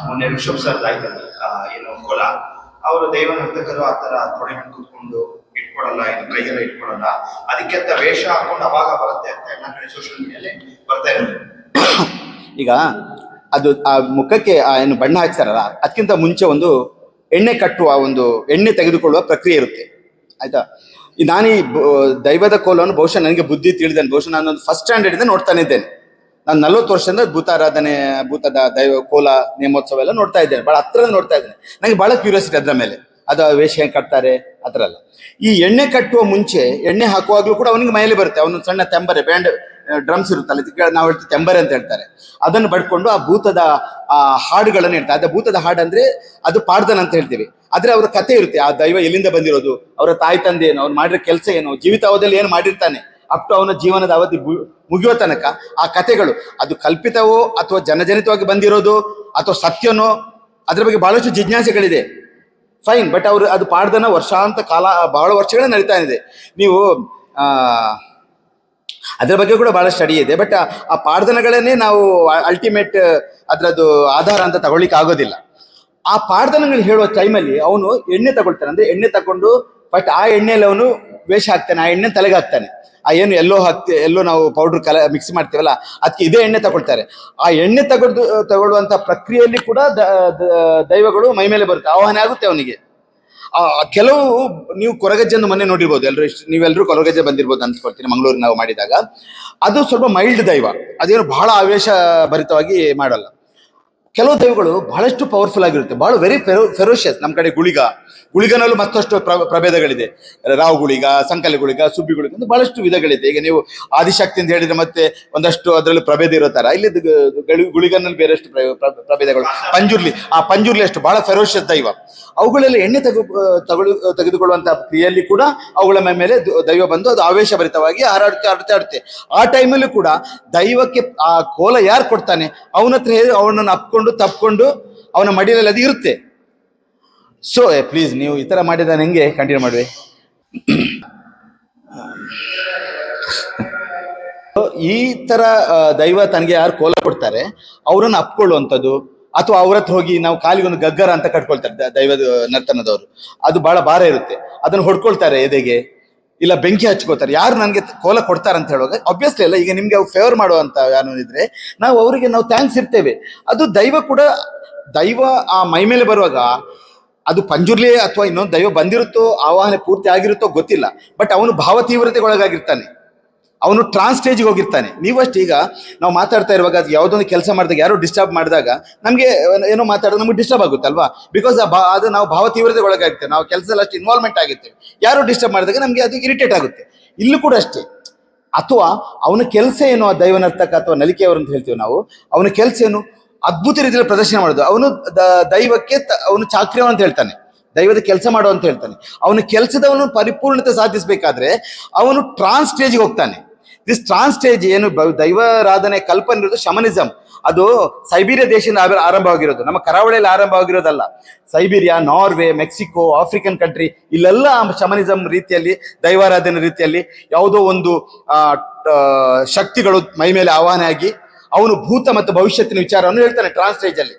ಮೊನ್ನೆ ರಿಷಬ್ ಸರ್ ಆಯ್ತಲ್ಲ, ಏನು ಕೋಲ, ಅವರು ದೈವ ನರ್ತಕರು ಆ ಥರ ತೊಡೆ ಮೇಲೆ ಕೂತ್ಕೊಂಡು ಇಟ್ಕೊಡಲ್ಲ, ಇದು ಕೈಯೆಲ್ಲ ಇಟ್ಕೊಡಲ್ಲ, ಅದಕ್ಕೆ ಅಂತ ವೇಷ ಹಾಕೊಂಡು ಅವಾಗ ಬರುತ್ತೆ ಅಂತ ಎಲ್ಲ ಕಡೆ ಸೋಷಿಯಲ್ ಮೀಡಿಯಲ್ಲಿ ಬರ್ತಾ ಇರೋದು. ಈಗ ಅದು ಆ ಮುಖಕ್ಕೆ ಏನು ಬಣ್ಣ ಹಾಕ್ತಾರಲ್ಲ, ಅದಕ್ಕಿಂತ ಮುಂಚೆ ಒಂದು ಎಣ್ಣೆ ಕಟ್ಟುವ, ಒಂದು ಎಣ್ಣೆ ತೆಗೆದುಕೊಳ್ಳುವ ಪ್ರಕ್ರಿಯೆ ಇರುತ್ತೆ, ಆಯ್ತಾ. ನಾನು ಈ ದೈವದ ಕೋಲವನ್ನು ಬಹುಶಃ ನನಗೆ ಬುದ್ಧಿ ತಿಳಿದೇನೆ. ಬಹುಶಃ ನಾನು ಫಸ್ಟ್ ಸ್ಟ್ಯಾಂಡರ್ಡ್ ಇಂದ ನೋಡ್ತಾನೆ ಇದ್ದೇನೆ. ನಾನು 40 ವರ್ಷದಿಂದ ಭೂತಾರಾಧನೆ, ಭೂತದ ದೈವ ಕೋಲ ನೇಮೋತ್ಸವ ಎಲ್ಲ ನೋಡ್ತಾ ಇದ್ದೇನೆ, ಭಾಳ ಹತ್ತಿರದಿಂದ ನೋಡ್ತಾ ಇದ್ದೇನೆ. ನನಗೆ ಭಾಳ ಕ್ಯೂರಿಯಾಸಿಟಿ ಅದರ ಮೇಲೆ, ಅದು ವೇಷ ಹೆಂಗೆ ಕಟ್ತಾರೆ ಆ ಥರ ಎಲ್ಲ. ಈ ಎಣ್ಣೆ ಕಟ್ಟುವ ಮುಂಚೆ ಎಣ್ಣೆ ಹಾಕುವಾಗಲೂ ಕೂಡ ಅವನಿಗೆ ಮೈಲಿ ಬರುತ್ತೆ, ಅವನು ಸಣ್ಣ ತೆಂಬರೆ ಬ್ಯಾಂಡ್ ಡ್ರಮ್ಸ್ ಇರುತ್ತಲ್ಲ, ಇದಕ್ಕೆ ನಾವು ಹೇಳ್ತೀವಿ ತೆಂಬರೆ ಅಂತ ಹೇಳ್ತಾರೆ. ಅದನ್ನು ಬಡ್ಕೊಂಡು ಆ ಭೂತದ ಆ ಹಾಡುಗಳನ್ನು ಹೇಳ್ತಾರೆ. ಅದೇ ಭೂತದ ಹಾಡು ಅಂದ್ರೆ ಅದು ಪಾಡ್ದನ ಅಂತ ಹೇಳ್ತೀವಿ. ಆದ್ರೆ ಅವರ ಕಥೆ ಇರುತ್ತೆ, ಆ ದೈವ ಎಲ್ಲಿಂದ ಬಂದಿರೋದು, ಅವರ ತಾಯಿ ತಂದೆ ಏನು, ಅವ್ರು ಮಾಡಿರೋ ಕೆಲಸ ಏನು, ಜೀವಿತಾವಧಿಯಲ್ಲಿ ಏನು ಮಾಡಿರ್ತಾನೆ, ಅಪ್ ಟು ಅವನ ಜೀವನದ ಅವಧಿ ಮುಗಿಯೋ ತನಕ ಆ ಕಥೆಗಳು, ಅದು ಕಲ್ಪಿತವೋ ಅಥವಾ ಜನಜನಿತವಾಗಿ ಬಂದಿರೋದು ಅಥವಾ ಸತ್ಯನೋ, ಅದ್ರ ಬಗ್ಗೆ ಬಹಳಷ್ಟು ಜಿಜ್ಞಾಸೆಗಳಿದೆ. ಫೈನ್, ಬಟ್ ಅವರು ಅದು ಪಾಡ್ದನ ವರ್ಷಾಂತ ಕಾಲ, ಬಹಳ ವರ್ಷಗಳೇ ನಡೀತಾ ಇದೆ. ನೀವು ಅದರ ಬಗ್ಗೆ ಕೂಡ ಬಹಳ ಸ್ಟಡಿ ಇದೆ. ಬಟ್ ಆ ಪಾಡ್ದನಗಳನ್ನೇ ನಾವು ಅಲ್ಟಿಮೇಟ್ ಅದರದ್ದು ಆಧಾರ ಅಂತ ತಗೊಳ್ಳಿಕ್ಕೆ ಆಗೋದಿಲ್ಲ. ಆ ಪಾಡ್ದನಗಳು ಹೇಳುವ ಟೈಮಲ್ಲಿ ಅವನು ಎಣ್ಣೆ ತಗೊಳ್ತಾನೆ. ಅಂದ್ರೆ ಎಣ್ಣೆ ತಗೊಂಡು ಬಟ್ ಆ ಎಣ್ಣೆಯಲ್ಲಿ ಅವನು ವೇಷ ಹಾಕ್ತಾನೆ, ಆ ಎಣ್ಣೆ ತಲೆಗೆ ಹಾಕ್ತಾನೆ. ಆ ಏನು ಎಲ್ಲೋ ನಾವು ಪೌಡರ್ ಮಿಕ್ಸ್ ಮಾಡ್ತೀವಲ್ಲ, ಅದಕ್ಕೆ ಇದೇ ಎಣ್ಣೆ ತಗೊಳ್ತಾರೆ. ಆ ಎಣ್ಣೆ ತಗೊಳ್ಳುವಂತ ಪ್ರಕ್ರಿಯೆಯಲ್ಲಿ ಕೂಡ ದೈವಗಳು ಮೈ ಮೇಲೆ ಬರುತ್ತೆ, ಆಹ್ವಾನ ಆಗುತ್ತೆ ಅವನಿಗೆ. ಕೆಲವು ನೀವು ಕೊರಗಜ್ಜೆಯನ್ನು ಮೊನ್ನೆ ನೋಡಿರ್ಬೋದು, ನೀವೆಲ್ಲರೂ ಕೊರಗಜ್ಜೆ ಬಂದಿರ್ಬೋದು ಅನ್ಸ್ಕೊಳ್ತೀನಿ. ಮಂಗಳೂರು ನಾವು ಮಾಡಿದಾಗ ಅದು ಸ್ವಲ್ಪ ಮೈಲ್ಡ್ ದೈವ, ಅದೇನು ಬಹಳ ಆವೇಶ ಭರಿತವಾಗಿ ಮಾಡಲ್ಲ. ಕೆಲವು ದೈವಗಳು ಬಹಳಷ್ಟು ಪವರ್ಫುಲ್ ಆಗಿರುತ್ತೆ, ಬಹಳ ವೆರಿ ಫೆರೋಷಿಯಸ್. ನಮ್ಮ ಕಡೆ ಗುಳಿಗನಲ್ಲೂ ಮತ್ತಷ್ಟು ಪ್ರಭೇದಗಳಿದೆ. ರಾವ್ ಗುಳಿಗ, ಸಂಕಲೆ ಗುಳಿಗ, ಸುಬ್ಬಿ ಗುಳಿಗ ಅಂತ ಬಹಳಷ್ಟು ವಿಧಗಳಿದೆ. ಈಗ ನೀವು ಆದಿಶಕ್ತಿ ಅಂತ ಹೇಳಿದ್ರೆ ಮತ್ತೆ ಒಂದಷ್ಟು ಅದರಲ್ಲಿ ಪ್ರಭೇದ ಇರೋ ತರ ಇಲ್ಲಿ ಗುಳಿಗನಲ್ಲಿ ಬೇರೆಷ್ಟು ಪ್ರಭೇದಗಳು. ಪಂಜುರ್ಲಿ ಅಷ್ಟು ಬಹಳ ಫೆರೋಷಿಯಸ್ ದೈವ. ಅವುಗಳೆಲ್ಲ ಎಣ್ಣೆ ತೆಗೆದುಕೊಳ್ಳುವಂತ ಕ್ರಿಯೆಯಲ್ಲಿ ಕೂಡ ಅವುಗಳ ಮೇಲೆ ದೈವ ಬಂದು ಅದು ಆವೇಶಭರಿತವಾಗಿ ಹಾರಾಡುತ್ತೆ. ಆ ಟೈಮಲ್ಲೂ ಕೂಡ ದೈವಕ್ಕೆ ಆ ಕೋಲ ಯಾರು ಕೊಡ್ತಾನೆ ಅವನ ಹತ್ರ ಅವನನ್ನು ತಪ್ಕೊಂಡು ಅವನ ಮಡಿಯಲ್ಲಿ ಅದು ಇರುತ್ತೆ. ಸೊ ಪ್ಲೀಸ್ ನೀವು ಈ ತರ ಮಾಡಿದ ಹೆಂಗೆ ಕಂಟಿನ್ಯೂ ಮಾಡುವೆ. ಈ ತರ ದೈವ ತನಗೆ ಯಾರು ಕೋಲ ಕೊಡ್ತಾರೆ ಅವರನ್ನು ಅಪ್ಕೊಳ್ಳುವಂಥದ್ದು, ಅಥವಾ ಅವ್ರ ಹತ್ರ ಹೋಗಿ ನಾವು ಕಾಲಿಗೊಂದು ಗಗ್ಗರ ಅಂತ ಕಟ್ಕೊಳ್ತಾರೆ ದೈವದ ನರ್ತನದವರು. ಅದು ಬಹಳ ಭಾರ ಇರುತ್ತೆ, ಅದನ್ನು ಹೊಡ್ಕೊಳ್ತಾರೆ ಎದೆಗೆ, ಇಲ್ಲ ಬೆಂಕಿ ಹಚ್ಕೋತಾರೆ. ಯಾರು ನನಗೆ ಕೋಲ ಕೊಡ್ತಾರೆ ಅಂತ ಹೇಳುವಾಗ ಆಬ್ವಿಯಸ್ಲಿ ಅಲ್ಲ, ಈಗ ನಿಮ್ಗೆ ಫೇವರ್ ಮಾಡುವಂತ ಯಾರು ಇದ್ರೆ ನಾವು ಅವರಿಗೆ ನಾವು ಥ್ಯಾಂಕ್ಸ್ ಇರ್ತೇವೆ. ಅದು ದೈವ ಆ ಮೈ ಮೇಲೆ ಬರುವಾಗ ಅದು ಪಂಜುರ್ಲಿ ಅಥವಾ ಇನ್ನೊಂದು ದೈವ ಬಂದಿರುತ್ತೋ, ಆವಾಹನೆ ಪೂರ್ತಿ ಆಗಿರುತ್ತೋ ಗೊತ್ತಿಲ್ಲ, ಬಟ್ ಅವನು ಭಾವ ತೀವ್ರತೆಗೆ ಒಳಗಾಗಿರ್ತಾನೆ, ಅವನು ಟ್ರಾನ್ಸ್ ಸ್ಟೇಜ್ಗೆ ಹೋಗಿರ್ತಾನೆ. ನೀವಷ್ಟು ಈಗ ನಾವು ಮಾತಾಡ್ತಾ ಇರುವಾಗ ಅದು ಯಾವುದೊಂದು ಕೆಲಸ ಮಾಡಿದಾಗ ಯಾರೋ ಡಿಸ್ಟರ್ಬ್ ಮಾಡಿದಾಗ ನಮಗೆ ಏನೋ ಮಾತಾಡೋದು ನಮಗೆ ಡಿಸ್ಟರ್ಬ್ ಆಗುತ್ತೆ ಅಲ್ವಾ, ಬಿಕಾಸ್ ಅದು ನಾವು ಭಾವ ತೀವ್ರತೆಗೆ ಒಳಗಾಗಿರ್ತೇವೆ, ನಾವು ಕೆಲಸದಲ್ಲಿ ಅಷ್ಟು ಇನ್ವಾಲ್ವ್ಮೆಂಟ್ ಆಗಿರ್ತೇವೆ. ಯಾರೋ ಡಿಸ್ಟರ್ಬ್ ಮಾಡಿದಾಗ ನಮಗೆ ಅದು ಇರಿಟೇಟ್ ಆಗುತ್ತೆ. ಇಲ್ಲೂ ಕೂಡ ಅಷ್ಟೇ. ಅಥವಾ ಅವನ ಕೆಲಸ ಏನು, ಆ ದೈವನರ್ತಕ ಅಥವಾ ನಲಿಕೆಯವರು ಅಂತ ಹೇಳ್ತೀವಿ ನಾವು, ಅವನ ಕೆಲಸ ಏನು, ಅದ್ಭುತ ರೀತಿಯಲ್ಲಿ ಪ್ರದರ್ಶನ ಮಾಡೋದು. ಅವನು ದೈವಕ್ಕೆ ಅವನು ಚಾಕ್ರಿಯವ ಅಂತ ಹೇಳ್ತಾನೆ, ದೈವದ ಕೆಲಸ ಮಾಡುವ ಅಂತ ಹೇಳ್ತಾನೆ. ಅವನ ಕೆಲಸದವನು ಪರಿಪೂರ್ಣತೆ ಸಾಧಿಸಬೇಕಾದ್ರೆ ಅವನು ಟ್ರಾನ್ಸ್ ಸ್ಟೇಜ್ಗೆ ಹೋಗ್ತಾನೆ. ದಿಸ್ ಟ್ರಾನ್ಸ್ ಸ್ಟೇಜ್ ಏನು ದೈವಾರಾಧನೆ ಕಲ್ಪನೆ ಇರೋದು ಶಮನಿಸಮ್. ಅದು ಸೈಬೀರಿಯಾ ದೇಶದಿಂದ ಆರಂಭವಾಗಿರೋದು, ನಮ್ಮ ಕರಾವಳಿಯಲ್ಲಿ ಆರಂಭವಾಗಿರೋದಲ್ಲ. Siberia, Norway, Mexico, African country, ಇಲ್ಲೆಲ್ಲ ಶಮನಿಸಮ್ ರೀತಿಯಲ್ಲಿ, ದೈವಾರಾಧನೆ ರೀತಿಯಲ್ಲಿ ಯಾವುದೋ ಒಂದು ಶಕ್ತಿಗಳು ಮೈ ಮೇಲೆ ಆವಾಹನೆ ಆಗಿ ಅವನು ಭೂತ ಮತ್ತು ಭವಿಷ್ಯತ್ತಿನ ವಿಚಾರವನ್ನು ಹೇಳ್ತಾನೆ ಟ್ರಾನ್ಸ್ ಸ್ಟೇಜ್ ಅಲ್ಲಿ.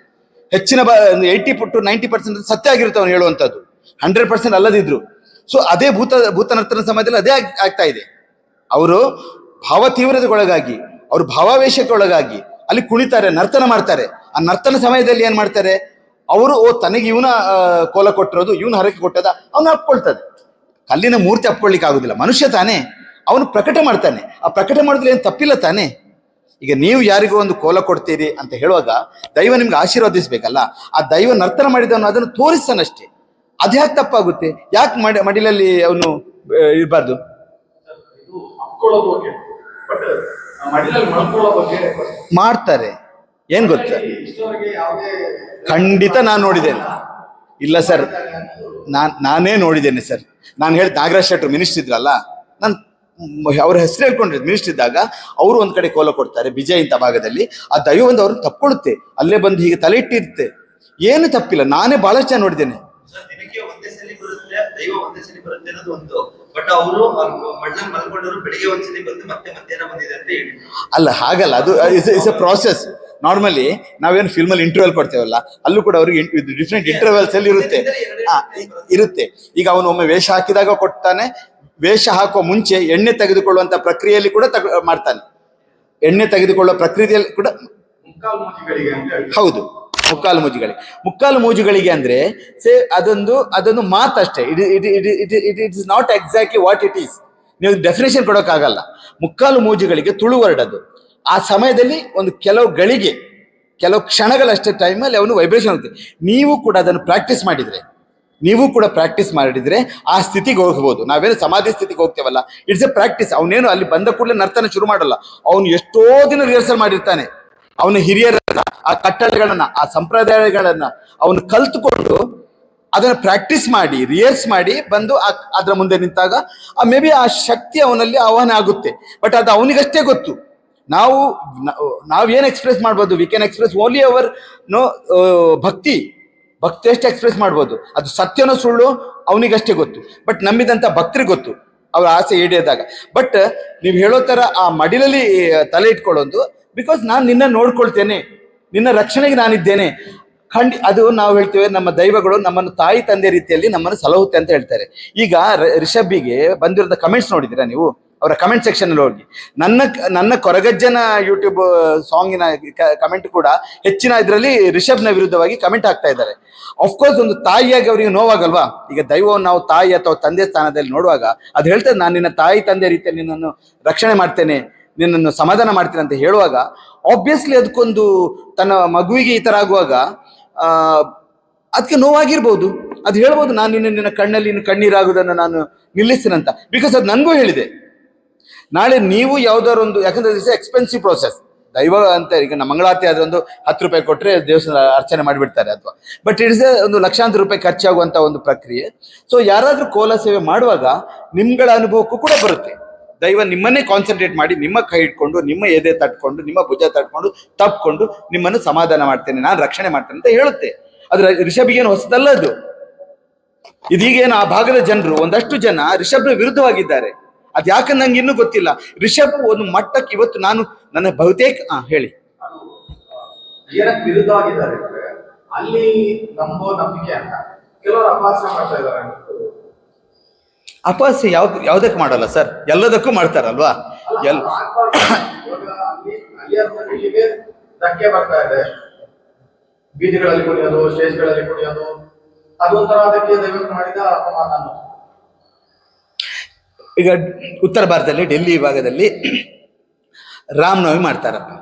ಹೆಚ್ಚಿನ 80 to 90% ಸತ್ಯ ಆಗಿರುತ್ತೆ ಅವನು ಹೇಳುವಂಥದ್ದು, 100% ಅಲ್ಲದಿದ್ರು. ಸೊ ಅದೇ ಭೂತ ನರ್ತನ ಸಮಯದಲ್ಲಿ ಅದೇ ಆಗ್ತಾ ಇದೆ. ಅವರು ಭಾವ ತೀವ್ರತೆಗೊಳಗಾಗಿ, ಅವರು ಭಾವಾವೇಶಕ್ಕೆ ಒಳಗಾಗಿ ಅಲ್ಲಿ ಕುಣಿತಾರೆ, ನರ್ತನ ಮಾಡ್ತಾರೆ. ಆ ನರ್ತನ ಸಮಯದಲ್ಲಿ ಏನ್ ಮಾಡ್ತಾರೆ ಅವರು, ತನಗೆ ಇವನ ಕೋಲ ಕೊಟ್ಟಿರೋದು, ಇವನ ಹರಕೆ ಕೊಟ್ಟದ ಅವನು ಅಪ್ಕೊಳ್ತದೆ. ಕಲ್ಲಿನ ಮೂರ್ತಿ ಅಪ್ಕೊಳ್ಳಿಕ್ಕೆ ಆಗುದಿಲ್ಲ, ಮನುಷ್ಯ ತಾನೇ, ಅವನು ಪ್ರಕಟ ಮಾಡ್ತಾನೆ. ಆ ಪ್ರಕಟ ಮಾಡಿದ್ರೆ ಏನು ತಪ್ಪಿಲ್ಲ ತಾನೇ. ಈಗ ನೀವು ಯಾರಿಗೂ ಒಂದು ಕೋಲ ಕೊಡ್ತೀರಿ ಅಂತ ಹೇಳುವಾಗ ದೈವ ನಿಮ್ಗೆ ಆಶೀರ್ವದಿಸ್ಬೇಕಲ್ಲ. ಆ ದೈವ ನರ್ತನ ಮಾಡಿದವನು ಅದನ್ನು ತೋರಿಸ್ತಾನಷ್ಟೇ. ಅದ್ಯಾಕೆ ತಪ್ಪಾಗುತ್ತೆ? ಯಾಕೆ ಮಡಿಲಲ್ಲಿ ಅವನು ಇರಬಾರ್ದು? ಮಾಡ್ತಾರೆ, ಏನ್ ಗೊತ್ತಾ, ಖಂಡಿತ ನಾನು ನೋಡಿದ್ದೇನೆ. ಇಲ್ಲ ಸರ್, ನಾನೇ ನೋಡಿದ್ದೇನೆ ಸರ್. ನಾನು ಹೇಳಿದ ನಾಗರಾಜ್ ಶೆಟ್ಟರು ಮಿನಿಸ್ಟರ್ ಇದ್ರಲ್ಲ, ನಾನು ಅವ್ರ ಹೆಸರು ಹೇಳ್ಕೊಂಡಿರೋದು. ಮಿನಿಸ್ಟರ್ ಇದ್ದಾಗ ಅವರು ಒಂದ್ ಕಡೆ ಕೋಲ ಕೊಡ್ತಾರೆ ಬಿಜಯ್ ಇಂಥ ಭಾಗದಲ್ಲಿ, ಆ ದೈವ ಒಂದು ಅವ್ರನ್ನ ತಪ್ಕೊಳ್ಳುತ್ತೆ, ಅಲ್ಲೇ ಬಂದು ಹೀಗೆ ತಲೆ ಇಟ್ಟಿರುತ್ತೆ. ಏನು ತಪ್ಪಿಲ್ಲ, ನಾನೇ ಬಹಳಷ್ಟು ಜನ ನೋಡಿದ್ದೇನೆ. ದಿನಕ್ಕೆ ಒಂದೇ ಸಲ ಬರುತ್ತೆ, ದೈವ ಒಂದೇ ಸಲ ಬರುತ್ತೆ ಅನ್ನೋದು ಒಂದು. ಬಟ್ ಅವರು ಮಣ್ಣಲ್ಲಿ ಮಲ್ಕೊಂಡವರು ಬೆಳಿಗ್ಗೆ ಒಂದ್ಸಲಿ ಬಂದು ಮತ್ತೆ ಮಧ್ಯಾಹ್ನ ಬಂದಿದೆ ಅಂತ ಹೇಳಿ ಅಲ್ಲ, ಹಾಗಲ್ಲ. ಅದು ಇಸ್ ಎ ಪ್ರಾಸೆಸ್. ನಾರ್ಮಲಿ ನಾವೇನು ಫಿಲ್ಮಲ್ಲಿ ಇಂಟರ್ವ್ಯೂಲ್ ಕೊಡ್ತೇವಲ್ಲ, ಅಲ್ಲೂ ಕೂಡ ಅವ್ರಿಗೆ ಡಿಫ್ರೆಂಟ್ ಇಂಟರ್ವ್ಯೂಲ್ಸ್ ಅಲ್ಲಿ ಇರುತ್ತೆ. ಈಗ ಅವನು ಒಮ್ಮೆ ವೇಷ ಹಾಕಿದಾಗ ಕೊಡ್ತಾನೆ, ವೇಷ ಹಾಕುವ ಮುಂಚೆ ಎಣ್ಣೆ ತೆಗೆದುಕೊಳ್ಳುವಂತ ಪ್ರಕ್ರಿಯೆಯಲ್ಲಿ ಕೂಡ ಮಾಡ್ತಾನೆ. ಎಣ್ಣೆ ತೆಗೆದುಕೊಳ್ಳುವ ಪ್ರಕ್ರಿಯೆಯಲ್ಲಿ ಕೂಡ ಹೌದು, ಮುಕ್ಕಾಲು ಮೂಜುಗಳಿಗೆ ಅಂದ್ರೆ ಅದೊಂದು ಮಾತಷ್ಟೇ. It is not exactly what it is. ನೀವು ಡೆಫಿನೇಷನ್ ಕೊಡೋಕ್ಕಾಗಲ್ಲ. ಮುಕ್ಕಾಲು ಮೂಜುಗಳಿಗೆ ತುಳು ವರ್ಡ್ ಅದು. ಆ ಸಮಯದಲ್ಲಿ ಒಂದು ಕೆಲವು ಕ್ಷಣಗಳಷ್ಟೇ ಟೈಮಲ್ಲಿ ಅವನು ವೈಬ್ರೇಷನ್ ಹೋಗುತ್ತೆ. ನೀವು ಕೂಡ ಅದನ್ನು ಪ್ರಾಕ್ಟೀಸ್ ಮಾಡಿದ್ರೆ ನೀವು ಕೂಡ ಪ್ರಾಕ್ಟೀಸ್ ಮಾಡಿದ್ರೆ ಆ ಸ್ಥಿತಿಗೆ ಹೋಗ್ಬೋದು. ನಾವೇನು ಸಮಾಧಿ ಸ್ಥಿತಿಗೆ ಹೋಗ್ತೇವಲ್ಲ, ಇಟ್ಸ್ ಎ ಪ್ರಾಕ್ಟೀಸ್. ಅವನೇನು ಅಲ್ಲಿ ಬಂದ ಕೂಡಲೇ ನರ್ತನ ಶುರು ಮಾಡಲ್ಲ. ಅವನು ಎಷ್ಟೋ ದಿನ ರಿಹರ್ಸಲ್ ಮಾಡಿರ್ತಾನೆ. ಅವನ ಹಿರಿಯರನ್ನ, ಆ ಕಟ್ಟಳೆಗಳನ್ನ, ಆ ಸಂಪ್ರದಾಯಗಳನ್ನ ಅವನು ಕಲ್ತುಕೊಂಡು ಅದನ್ನ ಪ್ರಾಕ್ಟೀಸ್ ಮಾಡಿ, ರಿಹರ್ಸ್ ಮಾಡಿ ಬಂದು ಅದರ ಮುಂದೆ ನಿಂತಾಗ ಮೇ ಬಿ ಆ ಶಕ್ತಿ ಅವನಲ್ಲಿ ಆಹ್ವಾನ ಆಗುತ್ತೆ. ಬಟ್ ಅದು ಅವನಿಗಷ್ಟೇ ಗೊತ್ತು. ನಾವೇನು ಎಕ್ಸ್ಪ್ರೆಸ್ ಮಾಡ್ಬೋದು, we can express only hour ಭಕ್ತಿ ಎಷ್ಟು ಎಕ್ಸ್ಪ್ರೆಸ್ ಮಾಡ್ಬೋದು. ಅದು ಸತ್ಯನೋ ಸುಳ್ಳು ಅವನಿಗಷ್ಟೇ ಗೊತ್ತು. ಬಟ್ ನಂಬಿದಂಥ ಭಕ್ತರಿಗೆ ಗೊತ್ತು ಅವ್ರ ಆಸೆ ಈಡೇರಿದಾಗ. ಬಟ್ ನೀವು ಹೇಳೋ ಥರ ಆ ಮಡಿಲಲ್ಲಿ ತಲೆ ಇಟ್ಕೊಳ್ಳೋದು, ಬಿಕಾಸ್ ನಾನು ನಿನ್ನ ನೋಡ್ಕೊಳ್ತೇನೆ, ನಿನ್ನ ರಕ್ಷಣೆಗೆ ನಾನಿದ್ದೇನೆ. ಅದು ನಾವು ಹೇಳ್ತೇವೆ, ನಮ್ಮ ದೈವಗಳು ನಮ್ಮನ್ನು ತಾಯಿ ತಂದೆ ರೀತಿಯಲ್ಲಿ ನಮ್ಮನ್ನು ಸಲಹುತ್ತೆ ಅಂತ ಹೇಳ್ತಾರೆ. ಈಗ ರಿಷಬ್ಬಿಗೆ ಬಂದಿರೋದ ಕಮೆಂಟ್ಸ್ ನೋಡಿದ್ದೀರಾ ನೀವು? ಅವರ ಕಮೆಂಟ್ ಸೆಕ್ಷನ್ ಅಲ್ಲಿ ಹೋಗಿ ನನ್ನ ಕೊರಗಜ್ಜನ ಯೂಟ್ಯೂಬ್ ಸಾಂಗಿನ ಕಮೆಂಟ್ ಕೂಡ ಹೆಚ್ಚಿನ ಇದರಲ್ಲಿ ರಿಷಬ್ನ ವಿರುದ್ಧವಾಗಿ ಕಮೆಂಟ್ ಆಗ್ತಾ ಇದ್ದಾರೆ. ಅಫ್ಕೋರ್ಸ್ ಒಂದು ತಾಯಿಯಾಗಿ ಅವರಿಗೆ ನೋವಾಗಲ್ವಾ? ಈಗ ದೈವವನ್ನು ನಾವು ತಾಯಿ ಅಥವಾ ತಂದೆ ಸ್ಥಾನದಲ್ಲಿ ನೋಡುವಾಗ ಅದು ಹೇಳ್ತದೆ, ನಾನು ನಿನ್ನ ತಾಯಿ ತಂದೆ ರೀತಿಯಲ್ಲಿ ನಿನ್ನನ್ನು ರಕ್ಷಣೆ ಮಾಡ್ತೇನೆ, ನಿನ್ನನ್ನು ಸಮಾಧಾನ ಮಾಡ್ತೇನೆ ಅಂತ ಹೇಳುವಾಗ ಆಬ್ವಿಯಸ್ಲಿ ಅದಕ್ಕೊಂದು ತನ್ನ ಮಗುವಿಗೆ ಈ ತರ ಆಗುವಾಗ ಅದಕ್ಕೆ ನೋವಾಗಿರ್ಬೋದು. ಅದು ಹೇಳ್ಬೋದು, ನಾನು ನಿನ್ನ ಕಣ್ಣಲ್ಲಿ ಕಣ್ಣೀರಾಗುವುದನ್ನು ನಾನು ನಿಲ್ಲಿಸ್ತೇನಂತ. ಬಿಕಾಸ್ ಅದು ನನಗೂ ಹೇಳಿದೆ. ನಾಳೆ ನೀವು ಯಾವ್ದಾದ್ರು ಒಂದು, ಯಾಕಂದ್ರೆ ದಿಸ್ ಎಕ್ಸ್ಪೆನ್ಸಿವ್ ಪ್ರೋಸೆಸ್. ದೈವ ಅಂತ ಈಗ ನಮ್ಮ ಮಂಗಳಾರತಿ ಆದ್ರೆ ಒಂದು 10 ರೂಪಾಯಿ ಕೊಟ್ಟರೆ ದೇವಸ್ಥಾನ ಅರ್ಚನೆ ಮಾಡಿಬಿಡ್ತಾರೆ, ಅಥವಾ ಬಟ್ ಇಟ್ಸ್ ಒಂದು ಲಕ್ಷಾಂತರ ರೂಪಾಯಿ ಖರ್ಚಾಗುವಂತ ಒಂದು ಪ್ರಕ್ರಿಯೆ. ಸೊ ಯಾರಾದ್ರೂ ಕೋಲ ಸೇವೆ ಮಾಡುವಾಗ ನಿಮ್ಗಳ ಅನುಭವಕ್ಕೂ ಕೂಡ ಬರುತ್ತೆ. ದೈವ ನಿಮ್ಮನ್ನೇ ಕಾನ್ಸಂಟ್ರೇಟ್ ಮಾಡಿ, ನಿಮ್ಮ ಕೈ ಇಟ್ಕೊಂಡು, ನಿಮ್ಮ ಎದೆ ತಟ್ಕೊಂಡು, ನಿಮ್ಮ ಭುಜ ತಟ್ಕೊಂಡು ತಪ್ಕೊಂಡು ನಿಮ್ಮನ್ನು ಸಮಾಧಾನ ಮಾಡ್ತೇನೆ, ನಾನು ರಕ್ಷಣೆ ಮಾಡ್ತೇನೆ ಅಂತ ಹೇಳುತ್ತೆ. ಅದ್ರ ರಿಷಬ್ಗೇನು ಹೊಸದಲ್ಲ ಅದು. ಇದೀಗೇನು ಆ ಭಾಗದ ಜನರು, ಒಂದಷ್ಟು ಜನ ರಿಷಬ್ನ ವಿರುದ್ಧವಾಗಿದ್ದಾರೆ. ಅದ್ ಯಾಕಂದ್ರೆ ನಂಗೆ ಇನ್ನೂ ಗೊತ್ತಿಲ್ಲ. ರಿಷಬ್ ಒಂದು ಮಟ್ಟಕ್ಕೆ ಇವತ್ತು ನನ್ನ ಬಹುತೇಕ ಹೇಳಿ ಏನಕ್ಕೆ ವಿರುದ್ಧವಾಗಿದ್ದಾರೆ ಅಂದ್ರೆ, ಅಲ್ಲಿ ನಂಬೋ ನಂಬಿಕೆ ಅಂತ ಕೆಲವರು ಅಪಹಾಸ್ಯ ಮಾಡ್ತಾ ಇದ್ದಾರೆ. ಅಪಹಾಸ್ಯ ಯಾವ್ದಕ್ಕೆ ಮಾಡಲ್ಲ ಸರ್, ಎಲ್ಲದಕ್ಕೂ ಮಾಡ್ತಾರಲ್ವಾ? ಇಲ್ಲಿಗೆ ಧಕ್ಕೆ ಬರ್ತಾ ಇದೆ. ಬೀದಿಗಳಲ್ಲಿ ಕುಣಿಯೋದು, ಸ್ಟೇಜ್ಗಳಲ್ಲಿ ಕುಣಿಯೋದು, ಅದೊಂಥರ ಅದಕ್ಕೆ ದೈವಕ್ಕೆ ಮಾಡಿದ ಅಪಮಾನ. ಈಗ ಉತ್ತರ ಭಾರತದಲ್ಲಿ ಡೆಲ್ಲಿ ಭಾಗದಲ್ಲಿ ರಾಮನವಮಿ ಮಾಡ್ತಾರಪ್ಪ.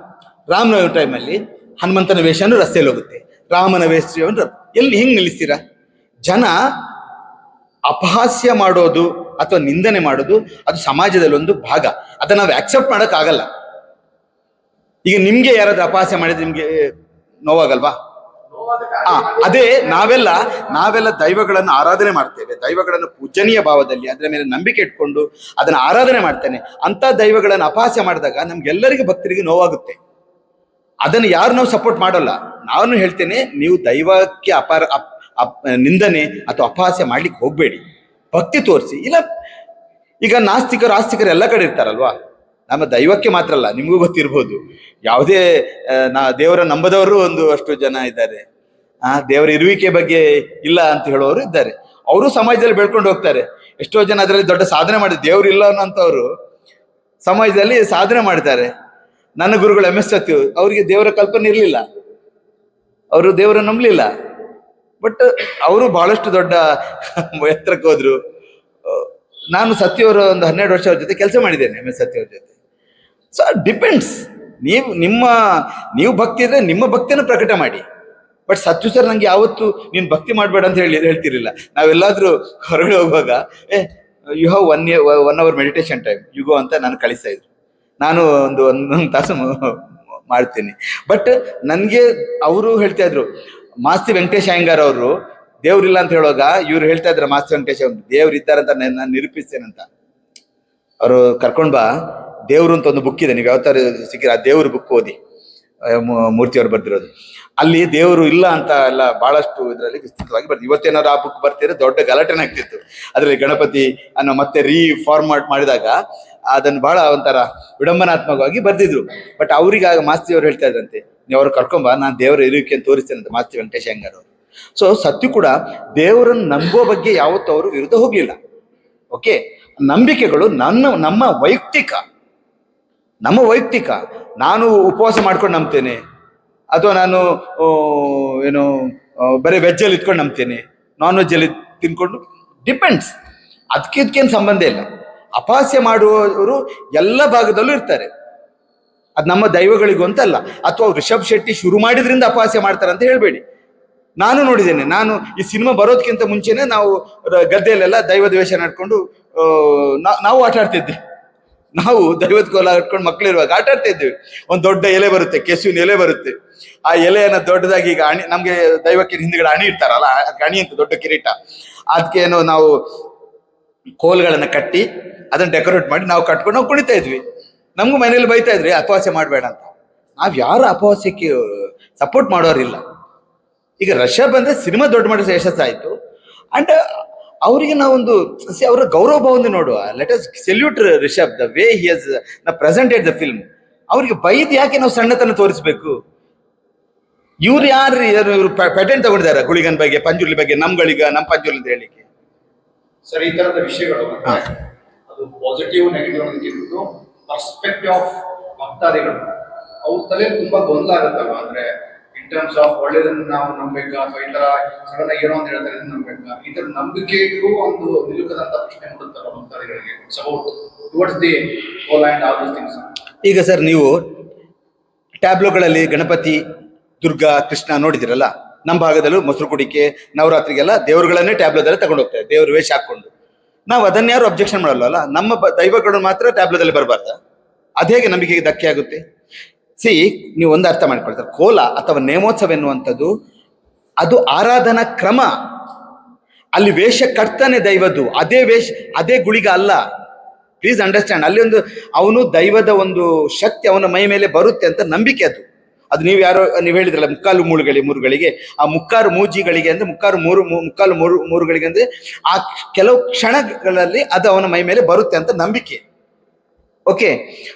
ರಾಮನವಮಿ ಟೈಮಲ್ಲಿ ಹನುಮಂತನ ವೇಷನು ರಸ್ತೆಯಲ್ಲಿ ಹೋಗುತ್ತೆ, ರಾಮನ ವೇಷವನ್ನು ಎಲ್ಲಿ ಹೆಂಗೆ ನಿಲ್ಲಿಸ್ತೀರಾ? ಜನ ಅಪಹಾಸ್ಯ ಮಾಡೋದು ಅಥವಾ ನಿಂದನೆ ಮಾಡೋದು ಅದು ಸಮಾಜದಲ್ಲಿ ಒಂದು ಭಾಗ. ಅದನ್ನ ನಾವು ಆಕ್ಸೆಪ್ಟ್ ಮಾಡೋಕ್ಕಾಗಲ್ಲ. ಈಗ ನಿಮ್ಗೆ ಯಾರಾದ್ರೂ ಅಪಹಾಸ್ಯ ಮಾಡಿದ್ರೆ ನಿಮ್ಗೆ ನೋವಾಗಲ್ವಾ? ಅದೇ ನಾವೆಲ್ಲ ದೈವಗಳನ್ನು ಆರಾಧನೆ ಮಾಡ್ತೇವೆ, ದೈವಗಳನ್ನು ಪೂಜನೀಯ ಭಾವದಲ್ಲಿ ಅದರ ಮೇಲೆ ನಂಬಿಕೆ ಇಟ್ಕೊಂಡು ಅದನ್ನ ಆರಾಧನೆ ಮಾಡ್ತೇನೆ. ಅಂತ ದೈವಗಳನ್ನು ಅಪಹಾಸ್ಯ ಮಾಡಿದಾಗ ನಮ್ಗೆಲ್ಲರಿಗೂ ಭಕ್ತರಿಗೆ ನೋವಾಗುತ್ತೆ. ಅದನ್ನು ಯಾರು ನಾವು ಸಪೋರ್ಟ್ ಮಾಡಲ್ಲ. ನಾನು ಹೇಳ್ತೇನೆ, ನೀವು ದೈವಕ್ಕೆ ನಿಂದನೆ ಅಥವಾ ಅಪಹಾಸ್ಯ ಮಾಡ್ಲಿಕ್ಕೆ ಹೋಗ್ಬೇಡಿ, ಭಕ್ತಿ ತೋರಿಸಿ. ಇಲ್ಲ, ಈಗ ನಾಸ್ತಿಕರು ಆಸ್ತಿಕರು ಎಲ್ಲ ಕಡೆ ಇರ್ತಾರಲ್ವಾ? ನಮ್ಮ ದೈವಕ್ಕೆ ಮಾತ್ರ ಅಲ್ಲ, ನಿಮಗೂ ಗೊತ್ತಿರ್ಬೋದು, ಯಾವುದೇ ದೇವರ ನಂಬದವರು ಒಂದು ಅಷ್ಟು ಜನ ಇದ್ದಾರೆ. ದೇವರ ಇರುವಿಕೆ ಬಗ್ಗೆ ಇಲ್ಲ ಅಂತ ಹೇಳೋರು ಇದ್ದಾರೆ. ಅವರು ಸಮಾಜದಲ್ಲಿ ಬೆಳ್ಕೊಂಡು ಹೋಗ್ತಾರೆ. ಎಷ್ಟೋ ಜನ ಅದರಲ್ಲಿ ದೊಡ್ಡ ಸಾಧನೆ ಮಾಡಿ, ದೇವ್ರು ಇಲ್ಲ ಅನ್ನೋಂಥವ್ರು ಸಮಾಜದಲ್ಲಿ ಸಾಧನೆ ಮಾಡ್ತಾರೆ. ನನ್ನ ಗುರುಗಳು MS ಸತ್ಯು, ಅವರಿಗೆ ದೇವರ ಕಲ್ಪನೆ ಇರಲಿಲ್ಲ, ಅವರು ದೇವರ ನಂಬಲಿಲ್ಲ. ಬಟ್ ಅವರು ಬಹಳಷ್ಟು ದೊಡ್ಡ ಎತ್ತರಕ್ಕೆ ಹೋದ್ರು. ನಾನು ಸತ್ಯವರ ಒಂದು 12 ವರ್ಷ ಅವ್ರ ಜೊತೆ ಕೆಲಸ ಮಾಡಿದ್ದೇನೆ, MS ಸತ್ಯವ್ರ ಜೊತೆ. So depends. ನೀವು ಭಕ್ತಿ ಇದ್ರೆ ನಿಮ್ಮ ಭಕ್ತಿಯನ್ನು ಪ್ರಕಟ ಮಾಡಿ. ಬಟ್ ಸತ್ಯು ಸರ್ ನಂಗೆ ಯಾವತ್ತು ನೀನು ಭಕ್ತಿ ಮಾಡಬೇಡ ಅಂತ ಹೇಳ್ತಿರ್ಲಿಲ್ಲ. ನಾವೆಲ್ಲಾದ್ರೂ ಹೊರಗಡೆ ಹೋಗುವಾಗ you have 1 hour meditation time, you go ಅಂತ ನಾನು ಕಳಿಸ್ತಾ ಇದ್ರು. ನಾನು ಒಂದೊಂದು ತಾಸು ಮಾಡ್ತೀನಿ. ಬಟ್ ನನಗೆ ಅವರು ಹೇಳ್ತಾ ಇದ್ರು, ಮಾಸ್ತಿ ವೆಂಕಟೇಶ್ ಅಯ್ಯಂಗಾರ್ ಅವರು ದೇವ್ರಿಲ್ಲ ಅಂತ ಹೇಳುವಾಗ ಇವ್ರು ಹೇಳ್ತಾ ಇದ್ರ, ಮಾಸ್ತಿ ವೆಂಕಟೇಶ್ ಅವ್ರು ದೇವ್ರು ಇದ್ದಾರಂತ ನಾನು ನಿರೂಪಿಸ್ತೇನಂತ. ಅವರು ಕರ್ಕೊಂಡ್ ಬಾ, ದೇವ್ರು ಅಂತ ಒಂದು ಬುಕ್ ಇದೆ, ನೀವು ಯಾವತ್ತಾರು ಸಿಕ್ಕಿರ ಆ ದೇವ್ರ ಬುಕ್ ಓದಿ, ಮೂರ್ತಿಯವರು ಬರ್ದಿರೋದು. ಅಲ್ಲಿ ದೇವರು ಇಲ್ಲ ಅಂತ ಎಲ್ಲ ಬಹಳಷ್ಟು ಇದರಲ್ಲಿ ವಿಸ್ತೃತವಾಗಿ ಬರ್ತೀವಿ. ಇವತ್ತೇನಾದ್ರು ಆ ಬುಕ್ ಬರ್ತಿದ್ರೆ ದೊಡ್ಡ ಗಲಾಟೆನೇ ಆಗ್ತಿತ್ತು. ಅದರಲ್ಲಿ ಗಣಪತಿ ಅನ್ನೋ ಮತ್ತೆ ರೀಫಾರ್ಮಾಟ್ ಮಾಡಿದಾಗ ಅದನ್ನು ಬಹಳ ಒಂಥರ ವಿಡಂಬನಾತ್ಮಕವಾಗಿ ಬರ್ದಿದ್ರು. ಬಟ್ ಅವ್ರಿಗೆ ಆಗ ಮಾಸ್ತಿ ಅವ್ರು ಹೇಳ್ತಾ ಇದ್ರಂತೆ, ನೀವು ಅವ್ರು ಕರ್ಕೊಂಬ, ನಾನು ದೇವರ ಇರುವಿಕೆ ಅಂತ ತೋರಿಸ್ತೇನೆ ಅಂತ, ಮಾಸ್ತಿ ವೆಂಕಟೇಶ್ ಅಯ್ಯಂಗಾರ್ ಅವರು. ಸೊ ಸತ್ಯ ಕೂಡ ದೇವರನ್ನು ನಂಬೋ ಬಗ್ಗೆ ಯಾವತ್ತೂ ಅವರು ವಿರುದ್ಧ ಹೋಗ್ಲಿಲ್ಲ. ಓಕೆ, ನಂಬಿಕೆಗಳು ನಮ್ಮ ವೈಯಕ್ತಿಕ. ನಾನು ಉಪವಾಸ ಮಾಡ್ಕೊಂಡು ನಂಬ್ತೇನೆ, ಅಥವಾ ನಾನು ಬರೀ ವೆಜ್ಜಲ್ಲಿ ಇಟ್ಕೊಂಡು ನಂಬ್ತೇನೆ, ನಾನ್ ವೆಜ್ಜಲ್ಲಿ ತಿನ್ಕೊಂಡು, ಡಿಪೆಂಡ್ಸ್. ಇದಕ್ಕೇನು ಸಂಬಂಧ ಇಲ್ಲ. ಅಪಹಾಸ್ಯ ಮಾಡುವವರು ಎಲ್ಲ ಭಾಗದಲ್ಲೂ ಇರ್ತಾರೆ. ಅದು ನಮ್ಮ ದೈವಗಳಿಗೂ ಅಂತಲ್ಲ. ಅಥವಾ ರಿಷಬ್ ಶೆಟ್ಟಿ ಶುರು ಮಾಡಿದ್ರಿಂದ ಅಪಹಾಸ್ಯ ಮಾಡ್ತಾರೆ ಅಂತ ಹೇಳ್ಬೇಡಿ. ನಾನು ನೋಡಿದ್ದೇನೆ. ನಾನು ಈ ಸಿನಿಮಾ ಬರೋದಕ್ಕಿಂತ ಮುಂಚೆನೆ ನಾವು ಗದ್ದೆಯಲ್ಲೆಲ್ಲ ದೈವದ ವೇಷ ನಡ್ಕೊಂಡು ನಾವು ಆಟ ಆಡ್ತಿದ್ವಿ. ನಾವು ದೈವದ ಕೋಲ ಆಡ್ಕೊಂಡು ಮಕ್ಕಳಿರುವಾಗ ಆಟ ಆಡ್ತಾ ಇದ್ವಿ. ಒಂದು ದೊಡ್ಡ ಎಲೆ ಬರುತ್ತೆ, ಕೆಸುವಿನ ಎಲೆ ಬರುತ್ತೆ. ಆ ಎಲೆಯನ್ನ ದೊಡ್ಡದಾಗಿ ಈಗ ಅಣಿ, ನಮ್ಗೆ ದೈವಕ್ಕೆ ಹಿಂದ್ಗಡೆ ಅಣಿ ಇರ್ತಾರಲ್ಲ, ಅಣಿ ಅಂತ ದೊಡ್ಡ ಕಿರೀಟ, ಅದಕ್ಕೆ ಏನೋ ನಾವು ಕೋಲ್ಗಳನ್ನ ಕಟ್ಟಿ ಅದನ್ನ ಡೆಕೋರೇಟ್ ಮಾಡಿ ನಾವು ಕಟ್ಕೊಂಡು ನಾವು ಕುಣಿತಾ ಇದ್ವಿ. ನಮಗೂ ಮನೇಲಿ ಬೈತಾ ಇದ್ರಿ ಅಪವಾಸ್ಯ ಮಾಡಬೇಡ ಅಂತ. ನಾವ್ ಯಾರು ಅಪವಾಸ್ಯಕ್ಕೆ ಸಪೋರ್ಟ್ ಮಾಡೋರಿಲ್ಲ. ಈಗ ರಿಷಬ್ ಅಂದ್ರೆ ಸಿನಿಮಾ ದೊಡ್ಡ ಮಟ್ಟದ ಯಶಸ್ಸಾಯ್ತು. ಅಂಡ್ ಅವರಿಗೆ ನಾವೊಂದು ಅವರ ಗೌರವ ಭಾವನೆ ನೋಡುವ. Let us salute Rishab the way he has presented the film. ಅವರಿಗೆ ಬೈದ್ ಯಾಕೆ ನಾವು ಸಣ್ಣತನ ತೋರಿಸ್ಬೇಕು? ಇವ್ರು ಯಾರು ಇವ್ರು ಪೇಟೆಂಟ್ ತಗೊಂಡಿದ್ದಾರೆ ಗುಳಿಗನ್ ಬಗ್ಗೆ, ಪಂಜುರ್ಲಿ ಬಗ್ಗೆ, ನಮ್ ಪಂಜುರ್ಲಿ ಅಂತ ಹೇಳಿಕ್ಕೆ. ಸರ್, ಈ ತರದ ವಿಷಯಗಳು ಅದು ಪಾಸಿಟಿವ್ ನೆಗೆಟಿವ್ ಅನ್ನೋದಕ್ಕಿಂತ ಪರ್ಸ್ಪೆಕ್ಟಿವ್ ಆಫ್ ಭಕ್ತಾದಿಗಳು ಅವ್ರ ತಲೆ ತುಂಬಾ ಗೊಂದಲ ಆಗುತ್ತಲ್ವಾ? ಅಂದ್ರೆ ಇನ್ ಟರ್ಮ್ಸ್ ಆಫ್ ಒಳ್ಳೇದನ್ನ ನಾವು ನಂಬೇಕಾ, ಅಥವಾ ಈ ತರ ಸಡನ್ ಆಗಿ ಏನೋ ಅಂತ ಹೇಳ್ತಾರೆ ನಂಬೇಕಾ, ಈ ತರ ನಂಬಿಕೆಗೂ ಒಂದು ನಿಲುಕದಂತ ಪ್ರಶ್ನೆ ಮಾಡುತ್ತಲ್ಲ ಭಕ್ತಾದಿಗಳಿಗೆ. So towards the whole and all these things. ಈಗ ಸರ್, ನೀವು ಟ್ಯಾಬ್ಲೋಗಳಲ್ಲಿ ಗಣಪತಿ, ದುರ್ಗಾ, ಕೃಷ್ಣ ನೋಡಿದಿರಲ್ಲ. ನಮ್ಮ ಭಾಗದಲ್ಲೂ ಮೊಸರು ಕುಡಿಕೆ, ನವರಾತ್ರಿಗೆಲ್ಲ ದೇವರುಗಳನ್ನೇ ಟ್ಯಾಬ್ಲೋದಲ್ಲಿ ತಗೊಂಡು ಹೋಗ್ತಾರೆ, ದೇವ್ರ ವೇಷ ಹಾಕೊಂಡು. ನಾವು ಅದನ್ನ ಯಾರು ಅಬ್ಜೆಕ್ಷನ್ ಮಾಡಲ್ಲ. ನಮ್ಮ ದೈವಗಳು ಮಾತ್ರ ಟ್ಯಾಬ್ಲೋದಲ್ಲಿ ಬರಬಾರ್ದ? ಅದೇಗೆ ನಂಬಿಕೆಗೆ ಧಕ್ಕೆ ಆಗುತ್ತೆ? ಸಿ, ನೀವು ಒಂದು ಅರ್ಥ ಮಾಡ್ಕೊಳ್ತಾರೆ, ಕೋಲ ಅಥವಾ ನೇಮೋತ್ಸವ ಎನ್ನುವಂಥದ್ದು ಅದು ಆರಾಧನಾ ಕ್ರಮ. ಅಲ್ಲಿ ವೇಷ ಕಟ್ತಾನೆ ದೈವದ್ದು, ಅದೇ ಗುಳಿಗ ಅಲ್ಲ. Please understand. ಅಲ್ಲಿ ಒಂದು ಅವನು ದೈವದ ಒಂದು ಶಕ್ತಿ ಅವನ ಮೈ ಮೇಲೆ ಬರುತ್ತೆ ಅಂತ ನಂಬಿಕೆ ಅದು. ನೀವು ಹೇಳಿದ್ರಲ್ಲ ಮುಕ್ಕಾಲು ಮೂರುಗಳಿಗೆ, ಆ ಮುಕ್ಕಾರು ಮೂಜಿಗಳಿಗೆ ಅಂದ್ರೆ ಮುಕ್ಕಾಲು ಮೂರುಗಳಿಗೆ ಅಂದ್ರೆ ಆ ಕೆಲವು ಕ್ಷಣಗಳಲ್ಲಿ ಅದು ಅವನ ಮೈ ಮೇಲೆ ಬರುತ್ತೆ ಅಂತ ನಂಬಿಕೆ. ಓಕೆ,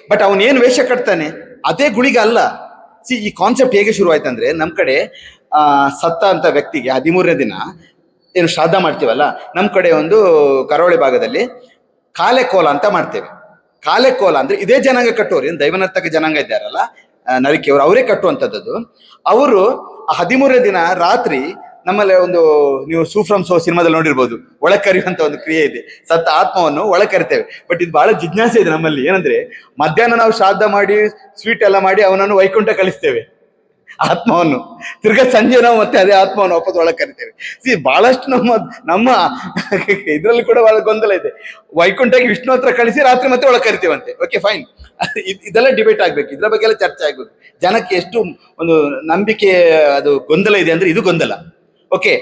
ಬಟ್ ಅವನೇನು ವೇಷ ಕಟ್ತಾನೆ ಅದೇ ಗುಳಿಗ ಅಲ್ಲ. ಸಿ, ಈ ಕಾನ್ಸೆಪ್ಟ್ ಹೇಗೆ ಶುರು ಆಯ್ತಂದ್ರೆ, ನಮ್ ಕಡೆ ಸತ್ತ ಅಂತ ವ್ಯಕ್ತಿಗೆ 13ನೇ ದಿನ ಏನು ಶ್ರಾದ್ದ ಮಾಡ್ತೀವಲ್ಲ, ನಮ್ ಕಡೆ ಒಂದು ಕರಾವಳಿ ಭಾಗದಲ್ಲಿ ಕಾಲೆಕೋಲ ಅಂತ ಮಾಡ್ತೇವೆ. ಕಾಲೆಕೋಲ ಅಂದ್ರೆ ಇದೇ ಜನಾಂಗ ಕಟ್ಟೋರು, ಏನು ದೈವನರ್ತಕ ಜನಾಂಗ ಇದ್ದಾರಲ್ಲ ನರಿಕೆಯವರು, ಅವರೇ ಕಟ್ಟುವಂಥದ್ದು. ಅವರು 13ನೇ ದಿನ ರಾತ್ರಿ ನಮ್ಮಲ್ಲಿ ಒಂದು, ನೀವು ಸೂಫ್ರಮ್ ಸೋ ಸಿನಿಮಾದಲ್ಲಿ ನೋಡಿರ್ಬೋದು, ಒಳಗ್ ಕರೆಯುವಂತ ಒಂದು ಕ್ರಿಯೆ ಇದೆ. ಸತ್ತ ಆತ್ಮವನ್ನು ಒಳಗ್ ಕರಿತೇವೆ. ಬಟ್ ಇದು ಬಹಳ ಜಿಜ್ಞಾಸೆ ಇದೆ ನಮ್ಮಲ್ಲಿ. ಏನಂದ್ರೆ, ಮಧ್ಯಾಹ್ನ ನಾವು ಶ್ರಾದ್ದ ಮಾಡಿ ಸ್ವೀಟ್ ಎಲ್ಲ ಮಾಡಿ ಅವನನ್ನು ವೈಕುಂಠ ಕಳಿಸ್ತೇವೆ, ಆತ್ಮವನ್ನು. ತಿರ್ಗಾ ಸಂಜೆ ನಾವು ಮತ್ತೆ ಅದೇ ಆತ್ಮವನ್ನು ವಾಪಸ್ ಒಳಗೆ ಕರಿತೇವೆ. ಸಿ, ಬಹಳಷ್ಟು ನಮ್ಮ ಇದ್ರಲ್ಲಿ ಕೂಡ ಬಹಳ ಗೊಂದಲ ಇದೆ. ವೈಕುಂಠಕ್ಕೆ ವಿಷ್ಣು ಹತ್ರ ಕಳಿಸಿ ರಾತ್ರಿ ಮತ್ತೆ ಒಳಗೆ ಕರಿತೇವಂತೆ. Okay, fine. ಇದೆಲ್ಲ ಡಿಬೇಟ್ ಆಗ್ಬೇಕು, ಇದ್ರ ಬಗ್ಗೆ ಎಲ್ಲ ಚರ್ಚೆ ಆಗ್ಬೇಕು. ಜನಕ್ಕೆ ಎಷ್ಟು ಒಂದು ನಂಬಿಕೆ ಅದು ಗೊಂದಲ ಇದೆ ಅಂದ್ರೆ ಇದು ಗೊಂದಲ. ಓಕೆ,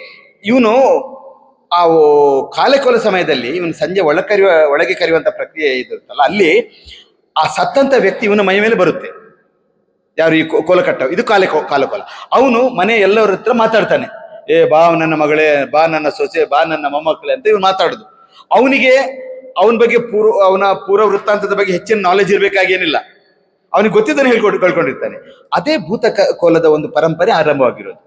ಇವನು ಆ ಕಾಲೆಕೋಲ ಸಮಯದಲ್ಲಿ ಇವನು ಸಂಜೆ ಒಳಗೆ ಕರೆಯುವಂತ ಪ್ರಕ್ರಿಯೆ ಇರುತ್ತಲ್ಲ, ಅಲ್ಲಿ ಆ ಸತ್ತಂತ ವ್ಯಕ್ತಿ ಇವನ ಮೈ ಮೇಲೆ ಬರುತ್ತೆ. ಯಾರು ಈ ಕೋಲ ಕಟ್ಟವ, ಇದು ಕಾಲೆಕೋಲ. ಅವನು ಮನೆ ಎಲ್ಲರ ಹತ್ರ ಮಾತಾಡ್ತಾನೆ, ಬಾ ನನ್ನ ಮಗಳೇ, ಬಾ ನನ್ನ ಸೊಸೆ, ಬಾ ನನ್ನ ಮೊಮ್ಮಕ್ಕಳೇ ಅಂತ ಇವನು ಮಾತಾಡುದು. ಅವನಿಗೆ ಅವನ ಬಗ್ಗೆ ಅವನ ಪೂರ್ವ ವೃತ್ತಾಂತದ ಬಗ್ಗೆ ಹೆಚ್ಚಿನ ನಾಲೆಜ್ ಇರ್ಬೇಕಾಗೇನಿಲ್ಲ. ಅವನಿಗೆ ಗೊತ್ತಿದ್ದನ್ನು ಕಳ್ಕೊಂಡಿರ್ತಾನೆ. ಅದೇ ಭೂತ ಕೋಲದ ಒಂದು ಪರಂಪರೆ ಆರಂಭವಾಗಿರೋದು.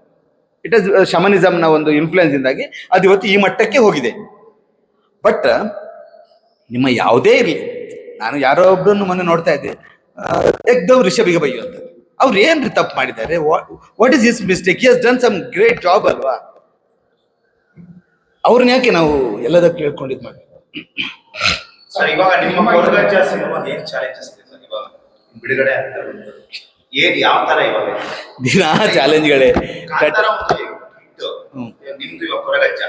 ಇಟ್ ಇಸ್ ಶಮನಿಸಮ್ನ ಒಂದು ಇನ್ಫ್ಲುಯೆನ್ಸ್ ಇಂದಾಗಿ ಅದು ಇವತ್ತು ಈ ಮಟ್ಟಕ್ಕೆ ಹೋಗಿದೆ. ಬಟ್ ನಿಮ್ಮ ಯಾವುದೇ ಇರಲಿ, ನಾನು ಯಾರೋ ಒಬ್ಬರನ್ನು ಮೊನ್ನೆ ನೋಡ್ತಾ ಇದ್ದೆ, ಏಕ್ದಮ್ ರಿಷಬಿಗೆ ಬೈಯುವಂತ. ಅವ್ರು ಏನ್ರಿ ತಪ್ಪು ಮಾಡಿದ್ದಾರೆ? What is his mistake? He has done some great job ಅಲ್ವಾ? ಅವ್ರನ್ನ ಯಾಕೆ ನಾವು ಎಲ್ಲದಕ್ಕೂ ಹೇಳ್ಕೊಂಡಿದ್ ಮಾಡಿ? ಸರ್, ಇವಾಗ ನಿಮ್ಮ ಕೊರಗಜ್ಜ ಸಿನಿಮಾದ ಏನ್ ಚಾಲೆಂಜಸ್ ಇದೆ ಸರ್? ಇವಾಗ ಬಿಡುಗಡೆ ಆಗ್ತಾ ಉಂಟು, ಏನ್ ಯಾವ ತರ ಇವಾಗ ದಿನ ಚಾಲೆಂಜ್ಗಳೇ. ನಿಮ್ದು ಇವಾಗ ಕೊರಗಜ್ಜ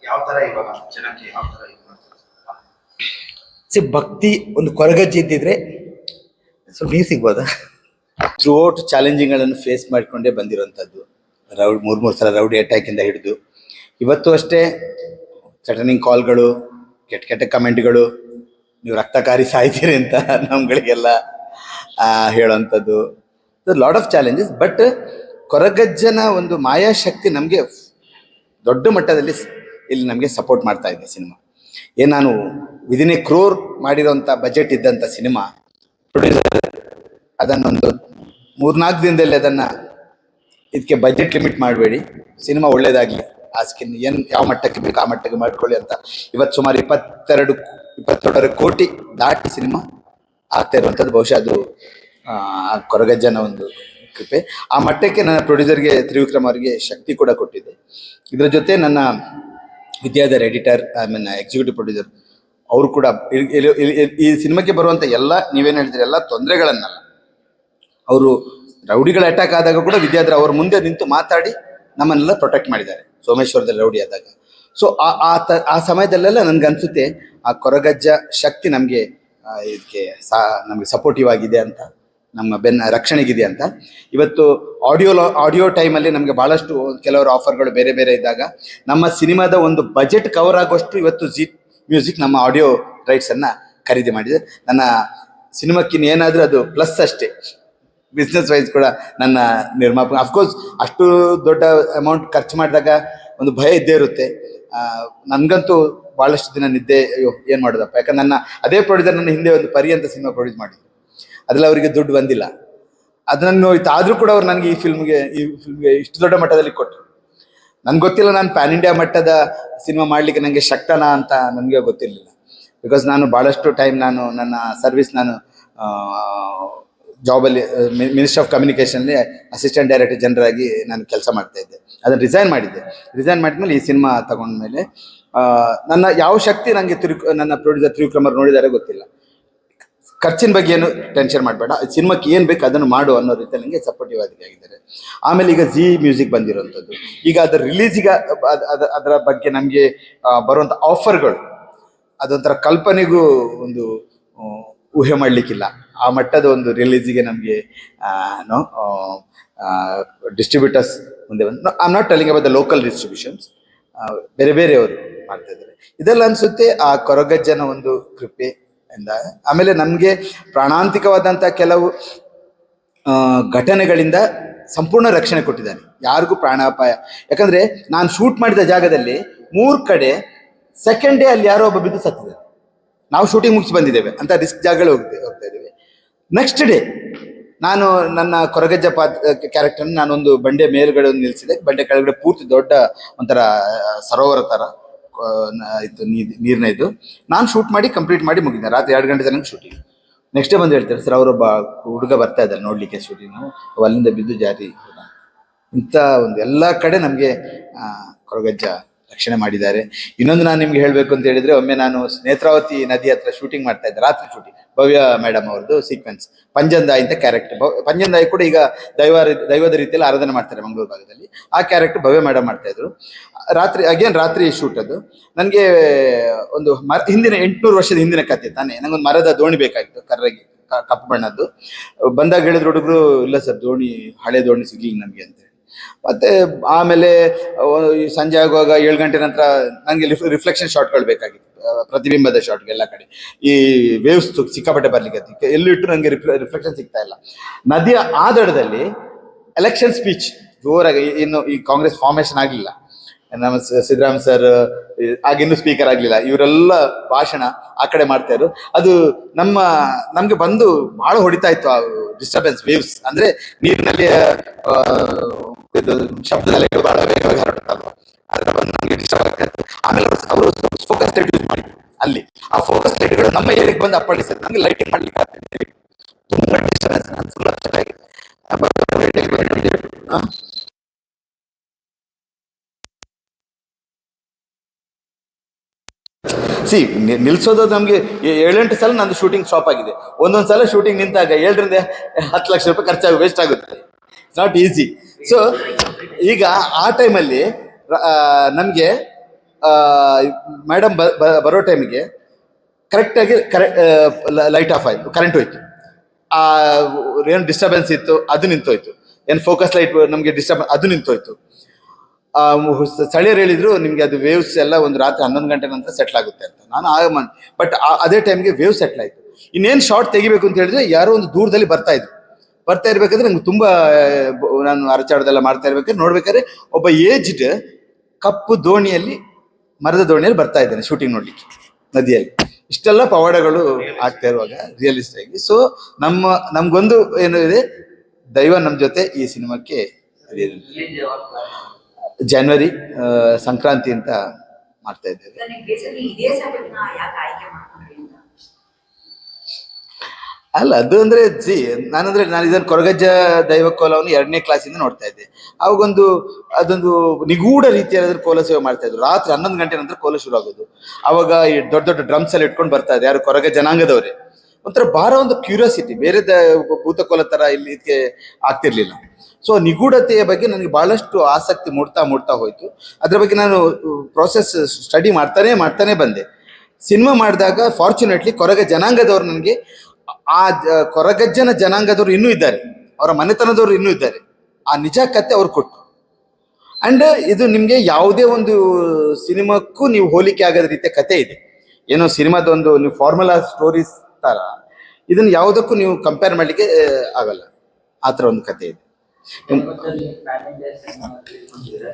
ಯಾವ ತರ ಇವಾಗ ಜನಕ್ಕೆ ಯಾವ ತರ ಭಕ್ತಿ ಒಂದು ಕೊರಗಜ್ಜೆ ಇದ್ದಿದ್ರೆ ಸ್ವಲ್ಪ ನೀರು ಸಿಗ್ಬೋದಾ? ಥ್ರೂ ಔಟ್ ಚಾಲೆಂಜಿಂಗ್ಗಳನ್ನು ಫೇಸ್ ಮಾಡಿಕೊಂಡೇ ಬಂದಿರುವಂಥದ್ದು. ಮೂರು ಸಲ ರೌಡಿ ಅಟ್ಯಾಕ್ ಇಂದ ಹಿಡಿದು ಇವತ್ತು ಅಷ್ಟೇ ಥ್ರೆಟನಿಂಗ್ ಕಾಲ್ಗಳು, ಕೆಟ್ಟ ಕಮೆಂಟ್ಗಳು, ನೀವು ರಕ್ತಕಾರಿ ಸಾಯ್ತೀರಿ ಅಂತ ನಮ್ಗಳಿಗೆಲ್ಲ ಹೇಳುವಂಥದ್ದು. Lot of challenges. ಬಟ್ ಕೊರಗಜ್ಜನ ಒಂದು ಮಾಯಾಶಕ್ತಿ ನಮಗೆ ದೊಡ್ಡ ಮಟ್ಟದಲ್ಲಿ ಇಲ್ಲಿ ನಮಗೆ ಸಪೋರ್ಟ್ ಮಾಡ್ತಾ ಇದೆ ಸಿನಿಮಾ. ನಾನು ವಿದಿನ್ ಎ ಕ್ರೋರ್ ಮಾಡಿರೋಂಥ ಬಜೆಟ್ ಇದ್ದಂಥ ಸಿನಿಮಾ ಪ್ರೊಡ್ಯೂಸರ್ ಅದನ್ನೊಂದು 3-4 ದಿನದಲ್ಲಿ ಅದನ್ನು ಇದಕ್ಕೆ ಬಜೆಟ್ ಲಿಮಿಟ್ ಮಾಡಬೇಡಿ, ಸಿನಿಮಾ ಒಳ್ಳೇದಾಗಲಿ, ಆ ಸ್ಕಿನ್ ಏನು ಯಾವ ಮಟ್ಟಕ್ಕೆ ಬೇಕು ಆ ಮಟ್ಟಕ್ಕೆ ಮಾಡ್ಕೊಳ್ಳಿ ಅಂತ ಇವತ್ತು ಸುಮಾರು 22 ಕೋಟಿ ದಾಟಿ ಸಿನಿಮಾ ಆಗ್ತಾ ಇರುವಂಥದ್ದು. ಬಹುಶಃ ಅದು ಕೊರಗಜ್ಜನ ಒಂದು ಕೃಪೆ. ಆ ಮಟ್ಟಕ್ಕೆ ನನ್ನ ಪ್ರೊಡ್ಯೂಸರ್ಗೆ ತ್ರಿವಿಕ್ರಮ್ ಅವರಿಗೆ ಶಕ್ತಿ ಕೂಡ ಕೊಟ್ಟಿದೆ. ಇದರ ಜೊತೆ ನನ್ನ ವಿದ್ಯಾಧರ್ ಎಡಿಟರ್, ಎಕ್ಸಿಕ್ಯೂಟಿವ್ ಪ್ರೊಡ್ಯೂಸರ್, ಅವರು ಕೂಡ ಈ ಸಿನಿಮಾಕ್ಕೆ ಬರುವಂಥ ಎಲ್ಲ ನೀವೇನು ಹೇಳ್ತೀರಿ ಎಲ್ಲ ತೊಂದರೆಗಳನ್ನಲ್ಲ, ಅವರು ರೌಡಿಗಳ ಅಟ್ಯಾಕ್ ಆದಾಗ ಕೂಡ ವಿದ್ಯಾಧರ್ ಅವ್ರ ಮುಂದೆ ನಿಂತು ಮಾತಾಡಿ ನಮ್ಮನ್ನೆಲ್ಲ ಪ್ರೊಟೆಕ್ಟ್ ಮಾಡಿದ್ದಾರೆ ಸೋಮೇಶ್ವರದಲ್ಲಿ ರೌಡಿ ಆದಾಗ. ಸೊ ಆ ಸಮಯದಲ್ಲೆಲ್ಲ ನನ್ಗೆ ಅನ್ಸುತ್ತೆ ಆ ಕೊರಗಜ್ಜ ಶಕ್ತಿ ನಮಗೆ ಇದಕ್ಕೆ ನಮಗೆ ಸಪೋರ್ಟಿವ್ ಆಗಿದೆ ಅಂತ, ನಮ್ಮ ರಕ್ಷಣೆಗಿದೆ ಅಂತ. ಇವತ್ತು ಆಡಿಯೋ ಟೈಮಲ್ಲಿ ನಮಗೆ ಭಾಳಷ್ಟು ಕೆಲವರು ಆಫರ್ಗಳು ಬೇರೆ ಬೇರೆ ಇದ್ದಾಗ ನಮ್ಮ ಸಿನಿಮಾದ ಒಂದು ಬಜೆಟ್ ಕವರ್ ಆಗೋಷ್ಟು ಇವತ್ತು ಜಿ ಮ್ಯೂಸಿಕ್ ನಮ್ಮ ಆಡಿಯೋ ರೈಟ್ಸನ್ನು ಖರೀದಿ ಮಾಡಿದೆ. ನನ್ನ ಸಿನಿಮಾಕ್ಕಿನ್ನ ಏನಾದರೂ ಅದು ಪ್ಲಸ್ ಅಷ್ಟೇ. ಬಿಸ್ನೆಸ್ ವೈಸ್ ಕೂಡ ನನ್ನ ನಿರ್ಮಾಪಕ ಅಫ್ಕೋರ್ಸ್ ಅಷ್ಟು ದೊಡ್ಡ ಅಮೌಂಟ್ ಖರ್ಚು ಮಾಡಿದಾಗ ಒಂದು ಭಯ ಇದ್ದೇ ಇರುತ್ತೆ. ನನಗಂತೂ ಭಾಳಷ್ಟು ದಿನ ನಿದ್ದೆ, ಅಯ್ಯೋ ಏನು ಮಾಡೋದಪ್ಪ, ಯಾಕಂದ್ರೆ ನನ್ನ ಅದೇ ಪ್ರೊಡ್ಯೂಸರ್ ನನ್ನ ಹಿಂದೆ ಒಂದು ಪರಿ ಅಂತ ಸಿನಿಮಾ ಪ್ರೊಡ್ಯೂಸ್ ಮಾಡಿದ್ರು. ಅದ್ರಲ್ಲಿ ಅವರಿಗೆ ದುಡ್ಡು ಬಂದಿಲ್ಲ, ಅದು ನನಗೆ ಹೋಯ್ತು. ಆದರೂ ಕೂಡ ಅವ್ರು ನನಗೆ ಈ ಫಿಲ್ಮ್ಗೆ ಇಷ್ಟು ದೊಡ್ಡ ಮಟ್ಟದಲ್ಲಿ ಕೊಟ್ಟರು. ನನ್ಗೆ ಗೊತ್ತಿಲ್ಲ ನಾನು ಪ್ಯಾನ್ ಇಂಡಿಯಾ ಮಟ್ಟದ ಸಿನಿಮಾ ಮಾಡಲಿಕ್ಕೆ ನನಗೆ ಶಕ್ತನಾ ಅಂತ ನನಗೆ ಗೊತ್ತಿರಲಿಲ್ಲ. ಬಿಕಾಸ್ ನಾನು ಭಾಳಷ್ಟು ಟೈಮ್ ನನ್ನ ಸರ್ವಿಸ್ ಜಾಬಲ್ಲಿ ಮಿನಿಸ್ಟ್ರಿ ಆಫ್ ಕಮ್ಯುನಿಕೇಷನ್ಲಿ ಅಸಿಸ್ಟೆಂಟ್ ಡೈರೆಕ್ಟರ್ ಜನರಲ್ ಆಗಿ ನಾನು ಕೆಲಸ ಮಾಡ್ತಾ ಇದ್ದೆ. ಅದನ್ನು ರಿಸೈನ್ ಮಾಡಿದ್ದೆ. ರಿಸೈನ್ ಮಾಡಿದ್ಮೇಲೆ ಈ ಸಿನಿಮಾ ತಗೊಂಡ್ಮೇಲೆ ನನ್ನ ಯಾವ ಶಕ್ತಿ ನನಗೆ ನನ್ನ ಪ್ರೊಡ್ಯೂಸರ್ ತ್ರಿವಿಕ್ರಮರು ನೋಡಿದ್ದಾರೆ ಗೊತ್ತಿಲ್ಲ. ಖರ್ಚಿನ ಬಗ್ಗೆ ಏನು ಟೆನ್ಷನ್ ಮಾಡಬೇಡ, ಸಿನಿಮಾಕ್ಕೆ ಏನು ಬೇಕು ಅದನ್ನು ಮಾಡು ಅನ್ನೋ ರೀತಿಯಲ್ಲಿ ನನಗೆ ಸಪೋರ್ಟಿವ್ ಆಗಿದ್ದಾರೆ. ಆಮೇಲೆ ಈಗ ಜಿ ಮ್ಯೂಸಿಕ್ ಬಂದಿರೋಂಥದ್ದು, ಈಗ ಅದರ ರಿಲೀಸಿಗೆ ಅದರ ಬಗ್ಗೆ ನಮಗೆ ಬರುವಂಥ ಆಫರ್ಗಳು ಅದೊಂಥರ ಕಲ್ಪನೆಗೂ ಒಂದು ಊಹೆ ಮಾಡಲಿಕ್ಕಿಲ್ಲ. ಆ ಮಟ್ಟದ ಒಂದು ರಿಲೀಸಿಗೆ ನಮಗೆ ಡಿಸ್ಟ್ರಿಬ್ಯೂಟರ್ಸ್ ಮುಂದೆ ಬಂದು, I am not telling about the local distributions, ಬೇರೆ ಬೇರೆಯವರು ಮಾಡ್ತಾ ಇದ್ದಾರೆ. ಇದೆಲ್ಲ ಅನಿಸುತ್ತೆ ಆ ಕೊರಗಜ್ಜನ ಒಂದು ಕೃಪೆ ಇಂದ. ಆಮೇಲೆ ನಮಗೆ ಪ್ರಾಣಾಂತಿಕವಾದಂಥ ಕೆಲವು ಘಟನೆಗಳಿಂದ ಸಂಪೂರ್ಣ ರಕ್ಷಣೆ ಕೊಟ್ಟಿದ್ದಾನೆ, ಯಾರಿಗೂ ಪ್ರಾಣಾಪಾಯ. ಯಾಕಂದರೆ ನಾನು ಶೂಟ್ ಮಾಡಿದ ಜಾಗದಲ್ಲಿ 3 ಕಡೆ ಸೆಕೆಂಡ್ ಡೇ ಅಲ್ಲಿ ಯಾರೋ ಒಬ್ಬ ಬಿದ್ದು ಸತ್ತಿದ್ದಾರೆ. ನಾವು ಶೂಟಿಂಗ್ ಮುಗಿಸಿ ಬಂದಿದ್ದೇವೆ ಅಂತ ರಿಸ್ಕ್ ಜಾಗಗಳು ಹೋಗ್ತಾ ಇದ್ದೇವೆ. ನೆಕ್ಸ್ಟ್ ಡೇ ನಾನು ನನ್ನ ಕೊರಗಜ್ಜ ಕ್ಯಾರೆಕ್ಟರ್ನ ನಾನೊಂದು ಬಂಡೆ ಮೇಲ್ಗಡೆ ಒಂದು ನಿಲ್ಲಿಸಿದೆ. ಬಂಡೆ ಕೆಳಗಡೆ ಪೂರ್ತಿ ದೊಡ್ಡ ಒಂಥರ ಸರೋವರ ಥರ ಇತ್ತು, ನೀರಿನ ಇದು. ನಾನು ಶೂಟ್ ಮಾಡಿ ಕಂಪ್ಲೀಟ್ ಮಾಡಿ ಮುಗಿದ್ದೆ. ರಾತ್ರಿ 2 ಗಂಟೆ ತನಕ ಶೂಟಿಂಗ್. ನೆಕ್ಸ್ಟ್ ಡೇ ಬಂದು ಹೇಳ್ತಾರೆ, ಸರ್ ಅವರೊಬ್ಬ ಹುಡುಗ ಬರ್ತಾ ಇದ್ದಾರೆ ನೋಡಲಿಕ್ಕೆ ಶೂಟಿಂಗ್, ಅಲ್ಲಿಂದ ಬಿದ್ದು ಜಾರಿ. ಇಂಥ ಒಂದು ಎಲ್ಲ ಕಡೆ ನಮಗೆ ಕೊರಗಜ್ಜ ರಕ್ಷಣೆ ಮಾಡಿದ್ದಾರೆ. ಇನ್ನೊಂದು ನಾನು ನಿಮ್ಗೆ ಹೇಳಬೇಕು ಅಂತ ಹೇಳಿದ್ರೆ, ಒಮ್ಮೆ ನಾನು ನೇತ್ರಾವತಿ ನದಿ ಹತ್ರ ಶೂಟಿಂಗ್ ಮಾಡ್ತಾ ಇದ್ದೆ, ರಾತ್ರಿ ಶೂಟಿಂಗ್. ಭವ್ಯ ಮೇಡಮ್ ಅವ್ರದ್ದು ಸೀಕ್ವೆನ್ಸ್ ಪಂಜಂದಾಯಿ ಅಂತ ಕ್ಯಾರೆಕ್ಟರ್. ಪಂಜಂದಾಯಿ ಕೂಡ ಈಗ ದೈವದ ರೀತಿಯಲ್ಲಿ ಆರಾಧನೆ ಮಾಡ್ತಾರೆ ಮಂಗಳೂರು ಭಾಗದಲ್ಲಿ. ಆ ಕ್ಯಾರೆಕ್ಟರ್ ಭವ್ಯ ಮೇಡಮ್ ಮಾಡ್ತಾ ಇದ್ರು. ರಾತ್ರಿ ಶೂಟ್ ಅದು. ನನಗೆ ಒಂದು ಹಿಂದಿನ 800 ವರ್ಷದ ಹಿಂದಿನ ಕತೆ ತಾನೇ. ನಂಗೊಂದು ಮರದ ದೋಣಿ ಬೇಕಾಗಿತ್ತು, ಕರ್ರಗೆ ಕಪ್ಪು ಬಣ್ಣದ್ದು. ಬಂದಾಗ ಹೇಳಿದ್ರು ಹುಡುಗರು, ಇಲ್ಲ ಸರ್ ದೋಣಿ ಹಳೆ ದೋಣಿ ಸಿಗ್ಲಿಲ್ಲ ನಮಗೆ ಅಂತ ಹೇಳಿ. ಮತ್ತೆ ಆಮೇಲೆ ಸಂಜೆ ಆಗುವಾಗ 7 ಗಂಟೆ ನಂತರ ನನಗೆ ರಿಫ್ಲೆಕ್ಷನ್ ಶಾಟ್ಗಳು ಬೇಕಾಗಿತ್ತು, ಪ್ರತಿಬಿಂಬದ ಶಾಟ್ಗೆ ಎಲ್ಲ ಕಡೆ. ಈ ವೇವ್ಸ್ ಸಿಕ್ಕಾಪಟ್ಟೆ ಬರ್ಲಿಕ್ಕೆ ಎಲ್ಲಿಟ್ಟು ನನಗೆ ರಿಫ್ಲೆಕ್ಷನ್ ಸಿಗ್ತಾ ಇಲ್ಲ. ನದಿಯ ಆ ದಡದಲ್ಲಿ ಎಲೆಕ್ಷನ್ ಸ್ಪೀಚ್ ಜೋರಾಗಿ, ಇನ್ನು ಈ ಕಾಂಗ್ರೆಸ್ ಫಾರ್ಮೇಶನ್ ಆಗಲಿಲ್ಲ, ನಮ್ಮ ಸಿದ್ದರಾಮ್ ಸರ್ ಆಗಿನ್ನೂ ಸ್ಪೀಕರ್ ಆಗಲಿಲ್ಲ, ಇವರೆಲ್ಲ ಭಾಷಣ ಆ ಕಡೆ ಮಾಡ್ತಾ ಇದ್ರು. ಅದು ನಮ್ಗೆ ಬಂದು ಬಹಳ ಹೊಡಿತಾ ಇತ್ತು ಆ ಡಿಸ್ಟರ್ಬೆನ್ಸ್ ವೇವ್ಸ್. ಅಂದ್ರೆ ನೀರಿನಲ್ಲಿ ಶಬ್ದದಲ್ಲಿ ಬಹಳ ವೇಗವಾಗಿ ಹರಡುತ್ತಲ್ವ, ಅದರ ಬಂದು ನಮಗೆ ಡಿಸ್ಟರ್ಬ್ ಆಗ್ತಾ ಇತ್ತು. ಆಮೇಲೆ ಅವರು ಫೋಕಸ್ ಲೈಟ್ ಯೂಸ್ ಮಾಡಿದ್ರು ಅಲ್ಲಿ. ಆ ಫೋಕಸ್ ಲೈಟ್ಗಳು ನಮ್ಮ ಏರಿಯಾಗೆ ಬಂದು ಅಪ್ಪಳಿಸಿದ್ರು. ನಮಗೆ ಲೈಟಿಂಗ್ ಮಾಡ್ಲಿಕ್ಕೆ ಆಗ್ತದೆ, ತುಂಬಾ ಡಿಸ್ಟರ್ಬೆನ್ಸ್. ನಾನು ಫುಲ್ ಅಪ್ಸೆಟ್ ಆಗಿದೆ. ನಿಲ್ಸೋದು ನಮಗೆ 7-8 ಸಲ ನಂದು ಶೂಟಿಂಗ್ ಸ್ಟಾಪ್ ಆಗಿದೆ. ಒಂದೊಂದು ಸಲ ಶೂಟಿಂಗ್ ನಿಂತಾಗ 7ರಿಂದ 10 ಲಕ್ಷ ರೂಪಾಯಿ ಖರ್ಚಾಗಿ ವೇಸ್ಟ್ ಆಗುತ್ತೆ. It's not easy. ಸೊ ಈಗ ಆ ಟೈಮಲ್ಲಿ ನಮಗೆ ಮೇಡಮ್ ಬರೋ ಟೈಮಿಗೆ ಕರೆಕ್ಟಾಗಿ ಲೈಟ್ ಆಫ್ ಆಯಿತು, ಕರೆಂಟ್ ಹೋಯ್ತು. ಏನು ಡಿಸ್ಟರ್ಬೆನ್ಸ್ ಇತ್ತು ಅದು ನಿಂತೋಯ್ತು. ಏನು ಫೋಕಸ್ ಲೈಟ್ ನಮಗೆ ಡಿಸ್ಟರ್ಬ್ ಅದು ನಿಂತೋಯ್ತು. ಸ್ಥಳೀಯರು ಹೇಳಿದ್ರು, ನಿಮಗೆ ಅದು ವೇವ್ಸ್ ಎಲ್ಲ ಒಂದು ರಾತ್ರಿ 11 ಗಂಟೆ ನಂತರ ಸೆಟ್ಲ್ ಆಗುತ್ತೆ ಅಂತ. ನಾನು ಬಟ್ ಅದೇ ಟೈಮ್ಗೆ ವೇವ್ ಸೆಟ್ಲ್ ಆಯಿತು. ಇನ್ನೇನು ಶಾರ್ಟ್ ತೆಗಿಬೇಕು ಅಂತ ಹೇಳಿದ್ರೆ ಯಾರೋ ಒಂದು ದೂರದಲ್ಲಿ ಬರ್ತಾ ಇರ್ಬೇಕಾದ್ರೆ ನಂಗೆ ತುಂಬ, ನಾನು ಅರಚಾಡೋದೆಲ್ಲ ಮಾಡ್ತಾ ಇರ್ಬೇಕಾದ್ರೆ ನೋಡ್ಬೇಕಾದ್ರೆ ಒಬ್ಬ ಏಜ್ಡ್ ಕಪ್ಪು ದೋಣಿಯಲ್ಲಿ, ಮರದ ದೋಣಿಯಲ್ಲಿ ಬರ್ತಾ ಇದ್ದಾನೆ ಶೂಟಿಂಗ್ ನೋಡ್ಲಿಕ್ಕೆ ನದಿಯಲ್ಲಿ. ಇಷ್ಟೆಲ್ಲ ಪವಾಡಗಳು ಆಗ್ತಾ ಇರುವಾಗ ರಿಯಲಿಸ್ಟ್ ಆಗಿ. ಸೊ ನಮ್ಗೊಂದು ಏನು ಇದೆ, ದೈವ ನಮ್ಮ ಜೊತೆ ಈ ಸಿನಿಮಾಕ್ಕೆ ಜನವರಿ ಸಂಕ್ರಾಂತಿ ಅಂತ ಮಾಡ್ತಾ ಇದ್ದೇವೆ. ಅಲ್ಲ ಅದು ಅಂದ್ರೆ ನಾನು ಇದನ್ನು ಕೊರಗಜ್ಜ ದೈವಕೋಲವನ್ನು 2ನೇ ಕ್ಲಾಸಿಂದ ನೋಡ್ತಾ ಇದ್ದೆ. ಅದೊಂದು ನಿಗೂಢ ರೀತಿಯಾದ ಕೋಲ ಸೇವೆ ಮಾಡ್ತಾ ಇದ್ರು. ರಾತ್ರಿ 11 ಗಂಟೆ ನಂತರ ಕೋಲ ಶುರು ಆಗೋದು. ಅವಾಗ ಈ ದೊಡ್ಡ ದೊಡ್ಡ ಡ್ರಮ್ಸ್ ಅಲ್ಲಿ ಇಟ್ಕೊಂಡು ಬರ್ತಾ ಇದೆ ಯಾರು ಕೊರಗ ಜನಾಂಗದವರೇ. ಒಂಥರ ಭಾರ ಒಂದು ಕ್ಯೂರಿಯಾಸಿಟಿ, ಬೇರೆ ಭೂತಕೋಲ ತರ ಇಲ್ಲಿ ಇದಕ್ಕೆ ಆಗ್ತಿರ್ಲಿಲ್ಲ. ಸೊ ನಿಗೂಢತೆಯ ಬಗ್ಗೆ ನನಗೆ ಬಹಳಷ್ಟು ಆಸಕ್ತಿ ಮೂಡ್ತಾ ಹೋಯಿತು. ಅದರ ಬಗ್ಗೆ ನಾನು ಪ್ರೋಸೆಸ್ ಸ್ಟಡಿ ಮಾಡ್ತಾನೆ ಬಂದೆ. ಸಿನಿಮಾ ಮಾಡಿದಾಗ ಫಾರ್ಚುನೇಟ್ಲಿ ಕೊರಗ ಜನಾಂಗದವರು ನನಗೆ ಕೊರಗಜ್ಜನ ಜನಾಂಗದವರು ಇನ್ನೂ ಇದ್ದಾರೆ, ಅವರ ಮನೆತನದವರು ಇನ್ನೂ ಇದ್ದಾರೆ, ಆ ನಿಜ ಕತೆ ಅವ್ರು ಕೊಟ್ಟು. ಅಂಡ್ ಇದು ನಿಮಗೆ ಯಾವುದೇ ಒಂದು ಸಿನಿಮಾಕ್ಕೂ ನೀವು ಹೋಲಿಕೆ ಆಗದ ರೀತಿಯ ಕತೆ ಇದೆ. ಏನೋ ಸಿನಿಮಾದೊಂದು ನೀವು ಫಾರ್ಮುಲಾ ಸ್ಟೋರೀಸ್ ತರ ಇದನ್ನು ಯಾವುದಕ್ಕೂ ನೀವು ಕಂಪೇರ್ ಮಾಡಲಿಕ್ಕೆ ಆಗಲ್ಲ. ಆ ಥರ ಒಂದು ಕತೆ ಇದೆ.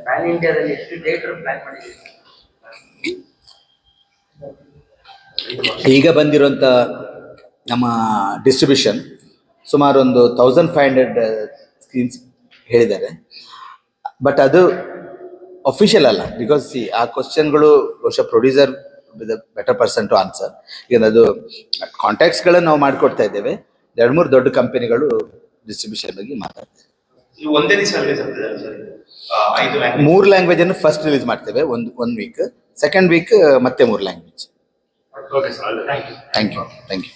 ಪ್ಯಾನ್ ಇಂಡಿಯಾದಲ್ಲಿ ಎಷ್ಟು ಥಿಯೇಟರ್ ಪ್ಲಾನ್ ಮಾಡಿದ್ದೀವಿ? ಈಗ ಬಂದಿರುವಂಥ ನಮ್ಮ ಡಿಸ್ಟ್ರಿಬ್ಯೂಷನ್ ಸುಮಾರು ಒಂದು 1500 ಸ್ಕ್ರೀನ್ಸ್ ಹೇಳಿದ್ದಾರೆ. ಬಟ್ ಅದು ಅಫಿಷಿಯಲ್ ಅಲ್ಲ. ಬಿಕಾಸ್ ಆ ಕ್ವಶನ್ಗಳು ಬಹುಶಃ producer with better person to answer. ಈಗ ಅದು ಕಾಂಟ್ಯಾಕ್ಟ್ಸ್ಗಳನ್ನು ನಾವು ಮಾಡಿಕೊಡ್ತಾ ಇದ್ದೇವೆ. 2-3 ದೊಡ್ಡ ಕಂಪನಿಗಳು ಡಿಸ್ಟ್ರಿಬ್ಯೂಷನ್ ಬಗ್ಗೆ ಮಾತಾಡ್ತಾರೆ. ಇದು ಒಂದೇ ದಿವಸ ರಿಲೀಸ್ ಆಗ್ತದೆ ಸರ್? 5 ಲ್ಯಾಂಗ್ವೇಜ್? 3 ಲ್ಯಾಂಗ್ವೇಜನ್ನು ಫಸ್ಟ್ ರಿಲೀಸ್ ಮಾಡ್ತೇವೆ ಒಂದು ವೀಕ್, ಸೆಕೆಂಡ್ ವೀಕ್ ಮತ್ತೆ 3 language. Okay sir, thank you. Thank you.